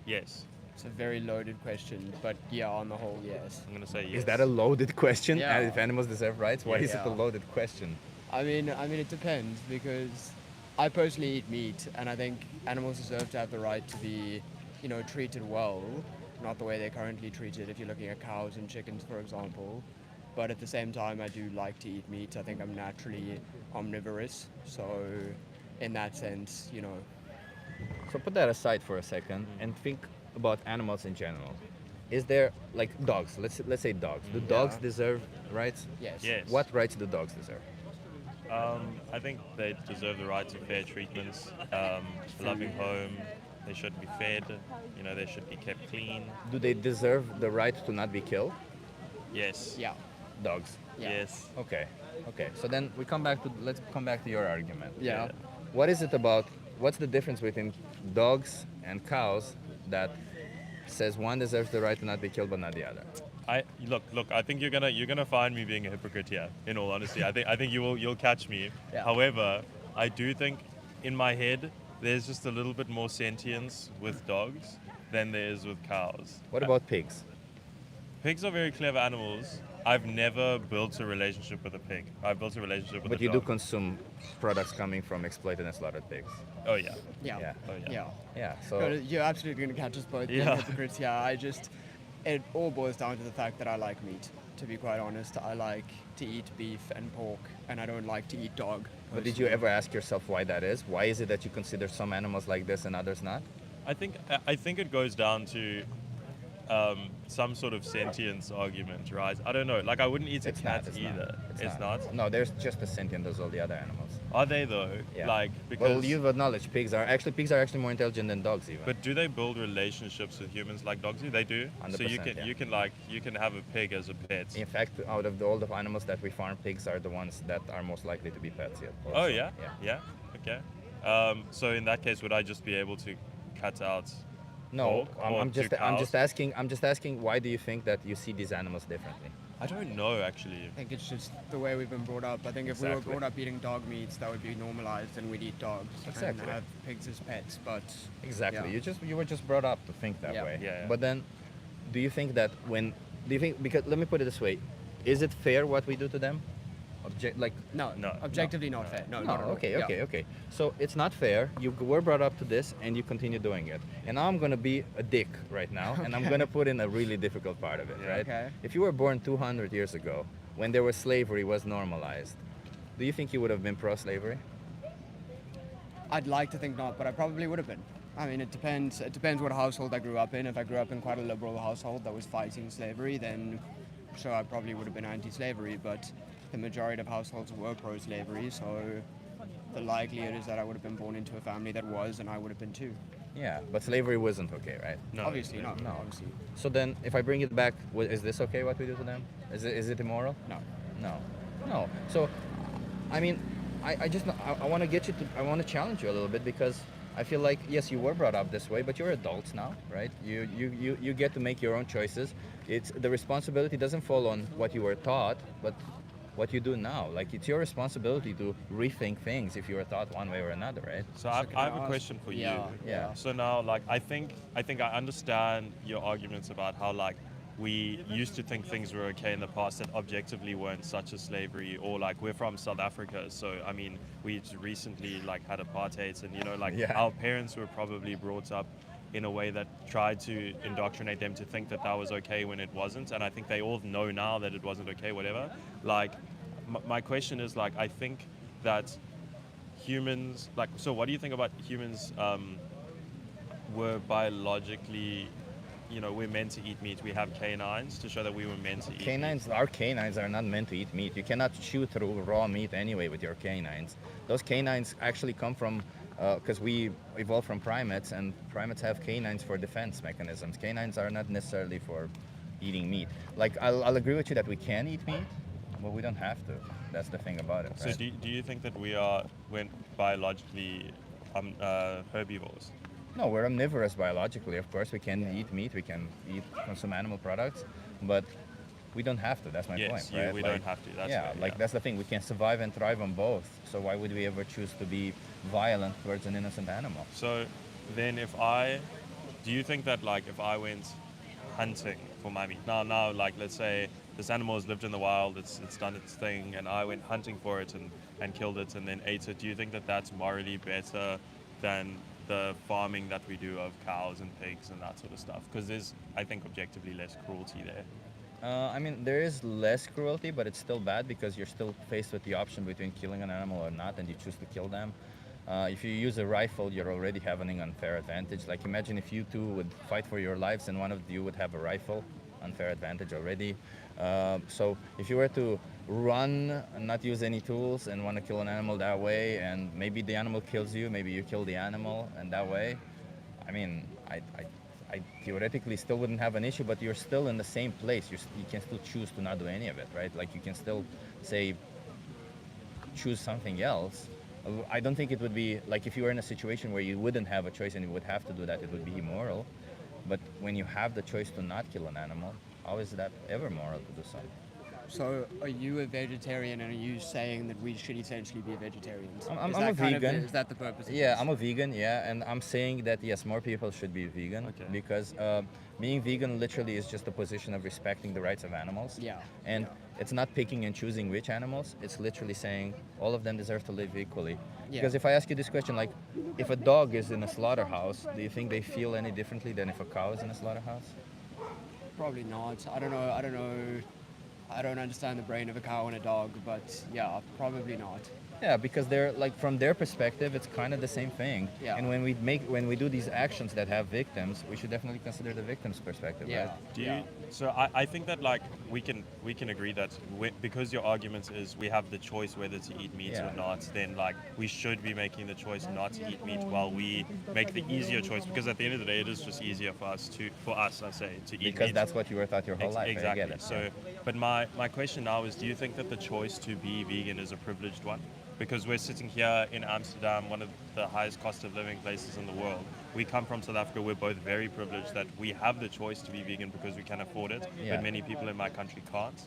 Yes. It's a very loaded question, but yeah, on the whole, yes. I'm gonna say yes. Is that a loaded question? Yeah. If animals deserve rights, why is it a Yeah. loaded question? I mean, it depends because I personally eat meat, and I think animals deserve to have the right to be, treated well, not the way they're currently treated. If you're looking at cows and chickens, for example. But at the same time, I do like to eat meat. I think I'm naturally omnivorous, so in that sense, So put that aside for a second and think about animals in general. Is there like dogs? Let's say dogs. Do dogs Yeah. deserve rights? yes. Yes. What rights do dogs deserve? I think they deserve the right to fair treatment, a loving home. They should be fed. They should be kept clean. Do they deserve the right to not be killed? Yes. Yeah. Dogs. Yeah. Yes. Okay. So then let's come back to your argument. Yeah. What is it about? What's the difference between dogs and cows that says one deserves the right to not be killed but not the other? Look. I think you're gonna find me being a hypocrite here. In all honesty, I think you'll catch me. Yeah. However, I do think in my head there's just a little bit more sentience with dogs than there is with cows. What about pigs? Pigs are very clever animals. I've never built a relationship with a pig. I've built a relationship with But a you do dog. consume products coming from exploited and slaughtered pigs. Oh yeah. Yeah. Yeah. Oh yeah. Yeah. Yeah. No, So you're absolutely going to catch us both being Yeah. hypocrites here. It all boils down to the fact that I like meat. To be quite honest, I like to eat beef and pork, and I don't like to eat dog. but did you ever ask yourself why that is? Why is it that you consider some animals like this and others not? I think it goes down to some sort of sentience argument, right? I don't know. Like I wouldn't eat a cat either. It's not. No, there's just as sentient as all the other animals. Are they though? Yeah. Like because. Well, you've acknowledged pigs are actually more intelligent than dogs even. But do they build relationships with humans like dogs do? They do. So 100%, yeah. you can have a pig as a pet. In fact, out of all the animals that we farm, pigs are the ones that are most likely to be pets yet. Oh also. yeah. Yeah. Okay. So in that case, would I just be able to cut out? No, Or I'm do just cows? asking. Why do you think that you see these animals differently? I don't know actually. I think it's just the way we've been brought up. I think if we were Exactly. brought up eating dog meats, that would be normalized, and we'd eat dogs Exactly. and have pigs as pets. But Exactly. yeah. You were just brought up to think that Yeah. way. Yeah, yeah. But then, do you think because let me put it this way, is it fair what we do to them? No, No, objectively not fair. No, No, not at all. okay, Yeah. okay. So it's not fair. You were brought up to this, and you continue doing it. And now I'm gonna be a dick right now, and I'm gonna put in a really difficult part of it, Yeah. right? Okay. If you were born 200 years ago, when there was slavery was normalized, do you think you would have been pro-slavery? I'd like to think not, but I probably would have been. I mean, it depends. It depends what household I grew up in. If I grew up in quite a liberal household that was fighting slavery, then sure, I probably would have been anti-slavery. But the majority of households were pro-slavery, so the likelihood is that I would have been born into a family that was, and I would have been too. Yeah, but slavery wasn't okay, right? No. Obviously not. No. Obviously, So then, if I bring it back, is this okay what we do to them? Is it immoral? no. No. So, I mean, I want to get you to, I want to challenge you a little bit because I feel like, yes, you were brought up this way, but you're adults now, right? You get to make your own choices. The responsibility doesn't fall on what you were taught, but what you do now. Like, it's your responsibility to rethink things if you were taught one way or another, right? So can I have I a ask- question for Yeah, you. yeah. So now, like, I think I understand your arguments about how like we used to think things were okay in the past that objectively weren't, such as slavery, or like we're from South Africa, so I mean we recently like had apartheid, and you know like Yeah. our parents were probably brought up in a way that tried to indoctrinate them to think that that was okay when it wasn't, and I think they all know now that it wasn't okay, whatever. Like my question is like, I think that humans, like, so what do you think about humans were biologically, you know, we're meant to eat meat. We have canines to show that we were meant to eat Canines, meat. our canines are not meant to eat meat. You cannot chew through raw meat anyway with your canines. Those canines actually come from, because we evolved from primates, and primates have canines for defense mechanisms. Canines are not necessarily for eating meat. Like, I'll agree with you that we can eat meat, but we don't have to. That's the thing about it, So right? do you think that we are, when biologically herbivores? No, we're omnivorous biologically. Of course, we can eat meat, we can consume animal products, but we don't have to. That's my Yes, point, you- right? we don't have to, that's yeah, fair, like yeah. that's the thing. We can survive and thrive on both. So why would we ever choose to be violent towards an innocent animal? So then do you think that like if I went hunting for my meat, now like let's say this animal has lived in the wild, it's done its thing, and I went hunting for it and killed it and then ate it, do you think that that's morally better than the farming that we do of cows and pigs and that sort of stuff? Because there's, I think, objectively less cruelty there. I mean, there is less cruelty, but it's still bad because you're still faced with the option between killing an animal or not, and you choose to kill them. If you use a rifle, you're already having an unfair advantage. Like, imagine if you two would fight for your lives and one of you would have a rifle, unfair advantage already. So if you were to run and not use any tools and want to kill an animal that way, and maybe the animal kills you, maybe you kill the animal, and that way, I mean, I theoretically still wouldn't have an issue, but you're still in the same place. You can still choose to not do any of it, right? Like you can still say, choose something else. I don't think it would be like if you were in a situation where you wouldn't have a choice and you would have to do that, it would be immoral. But when you have the choice to not kill an animal, how is that ever moral to do so? So, are you a vegetarian, and are you saying that we should essentially be vegetarians? I'm Is a that kind of vegan. is that the purpose? Of Yeah, this? I'm a vegan, yeah, and I'm saying that yes, more people should be vegan Okay. because being vegan literally is just a position of respecting the rights of animals. Yeah, And yeah. it's not picking and choosing which animals, it's literally saying all of them deserve to live equally. Yeah. Because if I ask you this question, like, if a dog is in a slaughterhouse, do you think they feel any differently than if a cow is in a slaughterhouse? Probably not. I don't know. I don't know. I don't understand the brain of a cow and a dog, but yeah, probably not. Yeah, because they're like from their perspective, it's kind of the same thing. Yeah. And when we do these actions that have victims, we should definitely consider the victim's perspective, Yeah. right? Do you, yeah. so I think that like we can agree that because your argument is we have the choice whether to eat meat Yeah. or not, then like we should be making the choice not to eat meat while we make the easier choice, because at the end of the day it is just easier for us I say to eat Because meat. that's what you were taught your whole life. Exactly. I get it. So, but my question now is, do you think that the choice to be vegan is a privileged one? Because we're sitting here in Amsterdam, one of the highest cost of living places in the world. We come from South Africa. We're both very privileged that we have the choice to be vegan because we can afford it. Yeah. But many people in my country can't.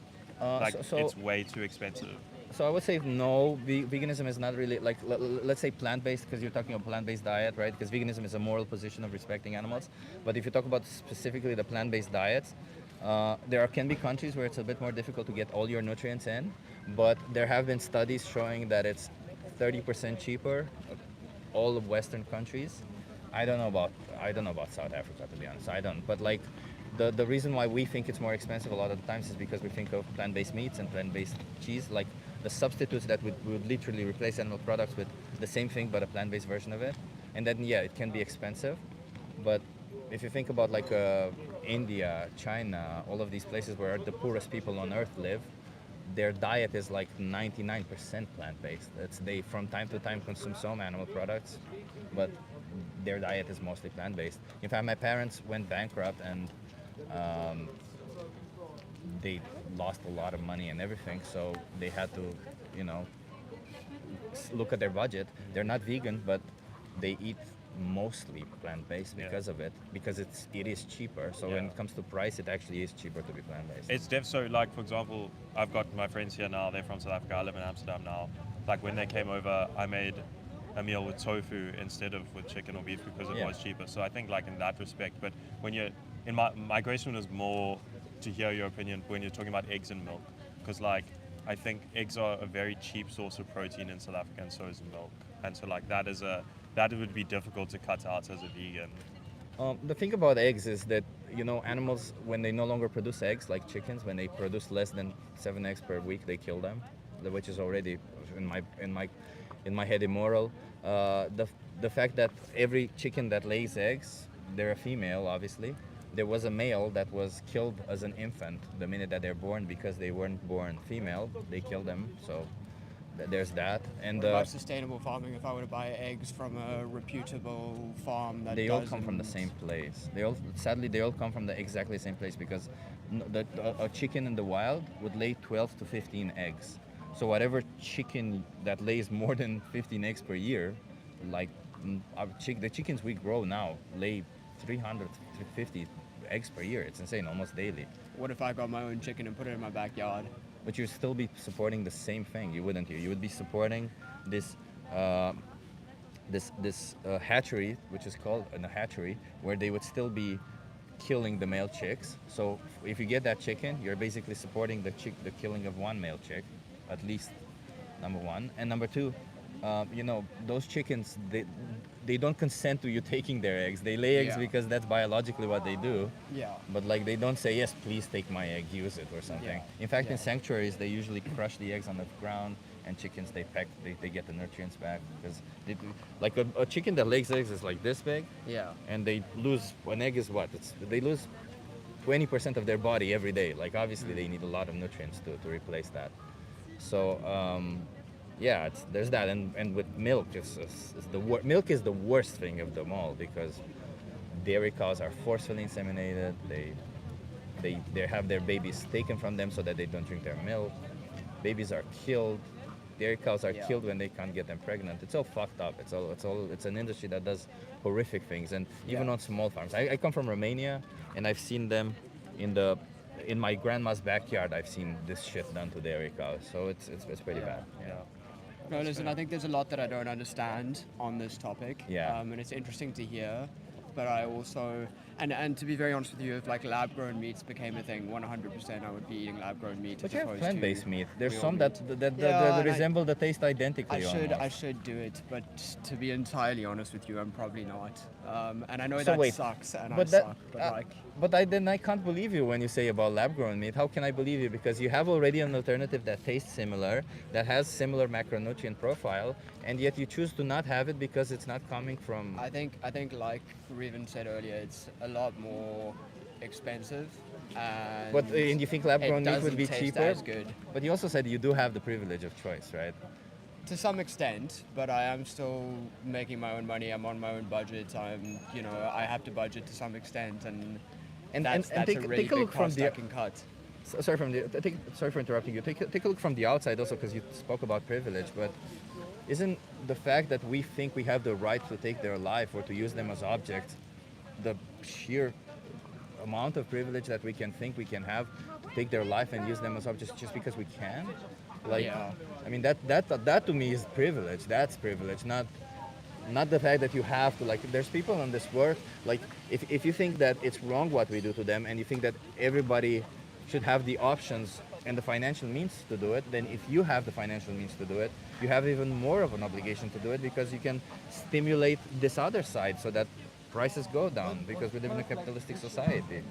So- It's way too expensive. So I would say no. Veganism is not really like let's say plant-based, because you're talking about plant-based diet, right? Because veganism is a moral position of respecting animals. But if you talk about specifically the plant-based diets, can be countries where it's a bit more difficult to get all your nutrients in. But there have been studies showing that it's 30% cheaper. All of Western countries. I don't know about South Africa, to be honest. I don't. But like the reason why we think it's more expensive a lot of the times is because we think of plant-based meats and plant-based cheese, like the substitutes that would literally replace animal products with the same thing but a plant-based version of it. And then yeah, it can be expensive. But if you think about like India, China, all of these places where the poorest people on earth live, their diet is like 99% plant-based. They from time to time consume some animal products, but their diet is mostly plant-based. In fact, my parents went bankrupt and they lost a lot of money and everything, so they had to, you know, look at their budget. They're not vegan, but they eat mostly plant-based Yeah. because of it, because it is cheaper. So when Yeah. it comes to price, it actually is cheaper to be plant-based. It's so like, for example, I've got my friends here now, they're from South Africa, I live in Amsterdam now. Like when they came over, I made a meal with tofu instead of with chicken or beef because it Yeah. was cheaper. So I think like in that respect, but when you're, my question was more to hear your opinion when you're talking about eggs and milk, because like I think eggs are a very cheap source of protein in South Africa, and so is milk, and so like that would be difficult to cut out as a vegan. The thing about eggs is that animals, when they no longer produce eggs, like chickens, when they produce less than 7 eggs per week, they kill them, which is already in my head immoral. The fact that every chicken that lays eggs, they're a female, obviously. There was a male that was killed as an infant the minute that they're born because they weren't born female. They killed them, so there's that. And What about sustainable farming? If I were to buy eggs from a reputable farm that they all come from the doesn't- same place. Sadly, they all come from the exactly same place because a chicken in the wild would lay 12 to 15 eggs. So whatever chicken that lays more than 15 eggs per year, like the chickens we grow now lay 300 to 50 eggs per year. It's insane, almost daily. What if I got my own chicken and put it in my backyard? But you'd still be supporting the same thing, you wouldn't you? You would be supporting this hatchery, which is called a hatchery, where they would still be killing the male chicks. So if you get that chicken, you're basically supporting the killing of one male chick, at least, number one. And number two, those chickens, they don't consent to you taking their eggs. They lay eggs Yeah. because that's biologically what they do. Yeah. But like they don't say, yes, please take my egg, use it or something. Yeah. In fact, in Yeah. sanctuaries, they usually crush the eggs on the ground, and chickens they get the nutrients back because like a chicken that lays eggs is like this big, Yeah. and they lose an egg is what? They lose 20% of their body every day. Like obviously they need a lot of nutrients to replace that. So yeah, there's that, and with milk, milk is the worst thing of them all because dairy cows are forcefully inseminated. They have their babies taken from them so that they don't drink their milk. Babies are killed. Dairy cows are Yeah. killed when they can't get them pregnant. It's all fucked up. It's an industry that does horrific things, and even Yeah. on small farms. I come from Romania, and I've seen them in my grandma's backyard. I've seen this shit done to dairy cows. So it's pretty bad. Yeah. No, listen, I think there's a lot that I don't understand on this topic. Yeah. And it's interesting to hear. But I also, and to be very honest with you, if like lab-grown meats became a thing, 100% I would be eating lab-grown meat. But as you have opposed plant-based to meat. There's real some meat. that Yeah, and resemble the taste identically. I almost. should do it, but to be entirely honest with you, I'm probably not. And I know So that wait, sucks, and I but that- suck, but uh, like, But I can't believe you when you say about lab-grown meat. How can I believe you? Because you have already an alternative that tastes similar, that has similar macronutrient profile, and yet you choose to not have it because it's not coming from. I think like Raven said earlier, it's a lot more expensive, and And you think lab-grown it meat would be doesn't taste cheaper? as good. But you also said you do have the privilege of choice, right? To some extent, but I am still making my own money. I'm on my own budget. I have to budget to some extent, and that's take a really a look big from cost the. I can cut. Sorry for interrupting you. Take a look from the outside also because you spoke about privilege, but isn't the fact that we think we have the right to take their life or to use them as objects the sheer amount of privilege that we can think we can have to take their life and use them as objects just because we can? Like, Yeah. I mean, that to me is privilege. That's privilege, not the fact that you have to, like, there's people on this world, like, if you think that it's wrong what we do to them and you think that everybody should have the options and the financial means to do it, then if you have the financial means to do it, you have even more of an obligation to do it because you can stimulate this other side so that prices go down because we live in a capitalistic society.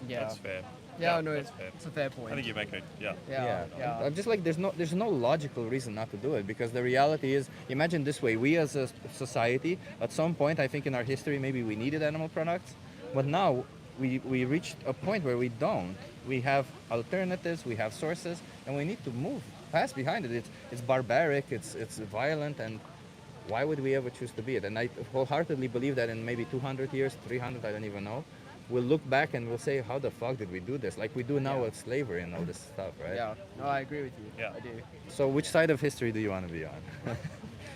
Yeah. That's fair. Yeah, no, that's fair. it's a fair point. I think you make it. Yeah. Yeah. I'm just like there's no logical reason not to do it because the reality is, imagine this way: we as a society, at some point, I think in our history, maybe we needed animal products, but now we reached a point where we don't. We have alternatives, we have sources, and we need to move past behind it. It's barbaric, it's violent, and why would we ever choose to be it? And I wholeheartedly believe that in maybe 200 years, 300, I don't even know, we'll look back and we'll say, how the fuck did we do this? Like we do now with slavery and all this stuff, right? Yeah. No, I agree with you. Yeah. I do. So which side of history do you want to be on?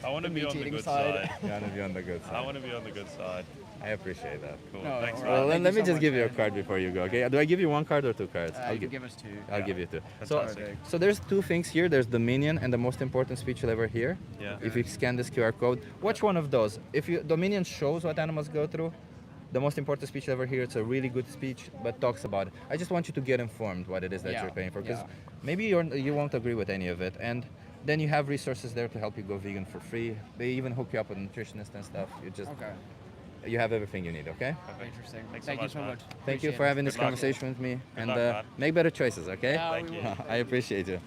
I want to The be on the meat-eating good side. side. You want to be on the good I side. want to be on the good side. I appreciate that. Cool. No, Thanks, all man. Well, Thank let you me so just much, give you a man. card before you go, okay? Do I give you one card or two cards? You can give us two. I'll Yeah. give you two. Fantastic. So there's two things here. There's Dominion and the most important speech you'll ever hear. Yeah. If you scan this QR code, watch one of those. If you Dominion shows what animals go through, the most important speech ever here. It's a really good speech, but talks about it. I just want you to get informed what it is that Yeah, you're paying for, because yeah. maybe you won't agree with any of it, and then you have resources there to help you go vegan for free. They even hook you up with a nutritionist and stuff. Okay. You have everything you need. Okay. Perfect. Interesting. Thanks Thank you so man. much. Thank you Appreciate for it. having this Good luck. conversation with me, Good and luck, man. make better choices. Okay. Yeah, Thank we you. will. I appreciate you.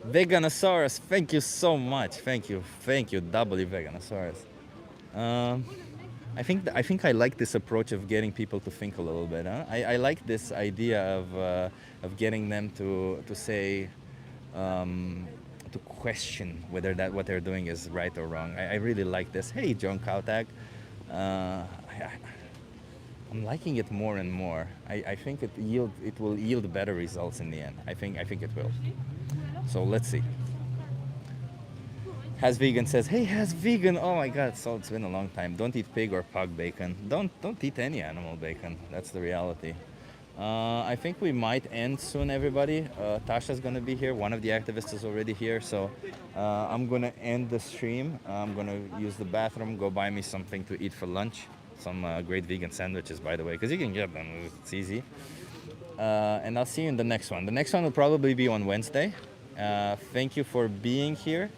Veganosaurus, thank you so much. Thank you, doubly Veganosaurus. Um, I think I like this approach of getting people to think a little bit. Huh? I like this idea of getting them to say, to question whether that what they're doing is right or wrong. I really like this. Hey, John Kautak. I'm liking it more and more. I think it will yield better results in the end. I think it will. So let's see. Has Vegan says, hey, Has Vegan. Oh my God, so it's been a long time. Don't eat pig or pug bacon. Don't eat any animal bacon. That's the reality. I think we might end soon, everybody. Tasha's gonna be here. One of the activists is already here, so I'm gonna end the stream. I'm gonna use the bathroom, go buy me something to eat for lunch. Some great vegan sandwiches, by the way, because you can get them. It's easy. And I'll see you in the next one. The next one will probably be on Wednesday. Thank you for being here.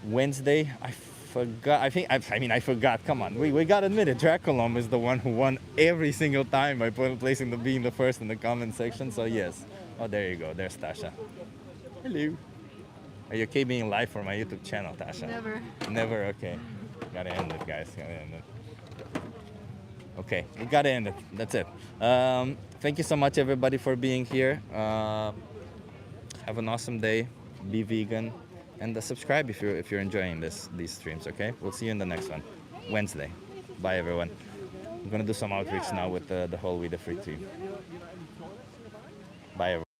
Wednesday, I forgot. I forgot. Come on, we gotta admit it. Draculum is the one who won every single time by placing being the first in the comment section. So yes. Oh, there you go. There's Tasha. Hello. Are you okay being live for my YouTube channel, Tasha? Never. Never. Okay. Gotta end it, guys. Gotta end it. Okay, we gotta end it. That's it. Thank you so much, everybody, for being here. Have an awesome day. Be vegan, and subscribe if you're enjoying these streams. Okay, we'll see you in the next one, Wednesday. Bye, everyone. I'm gonna do some outreach now with the whole We the Free team. Bye, everyone.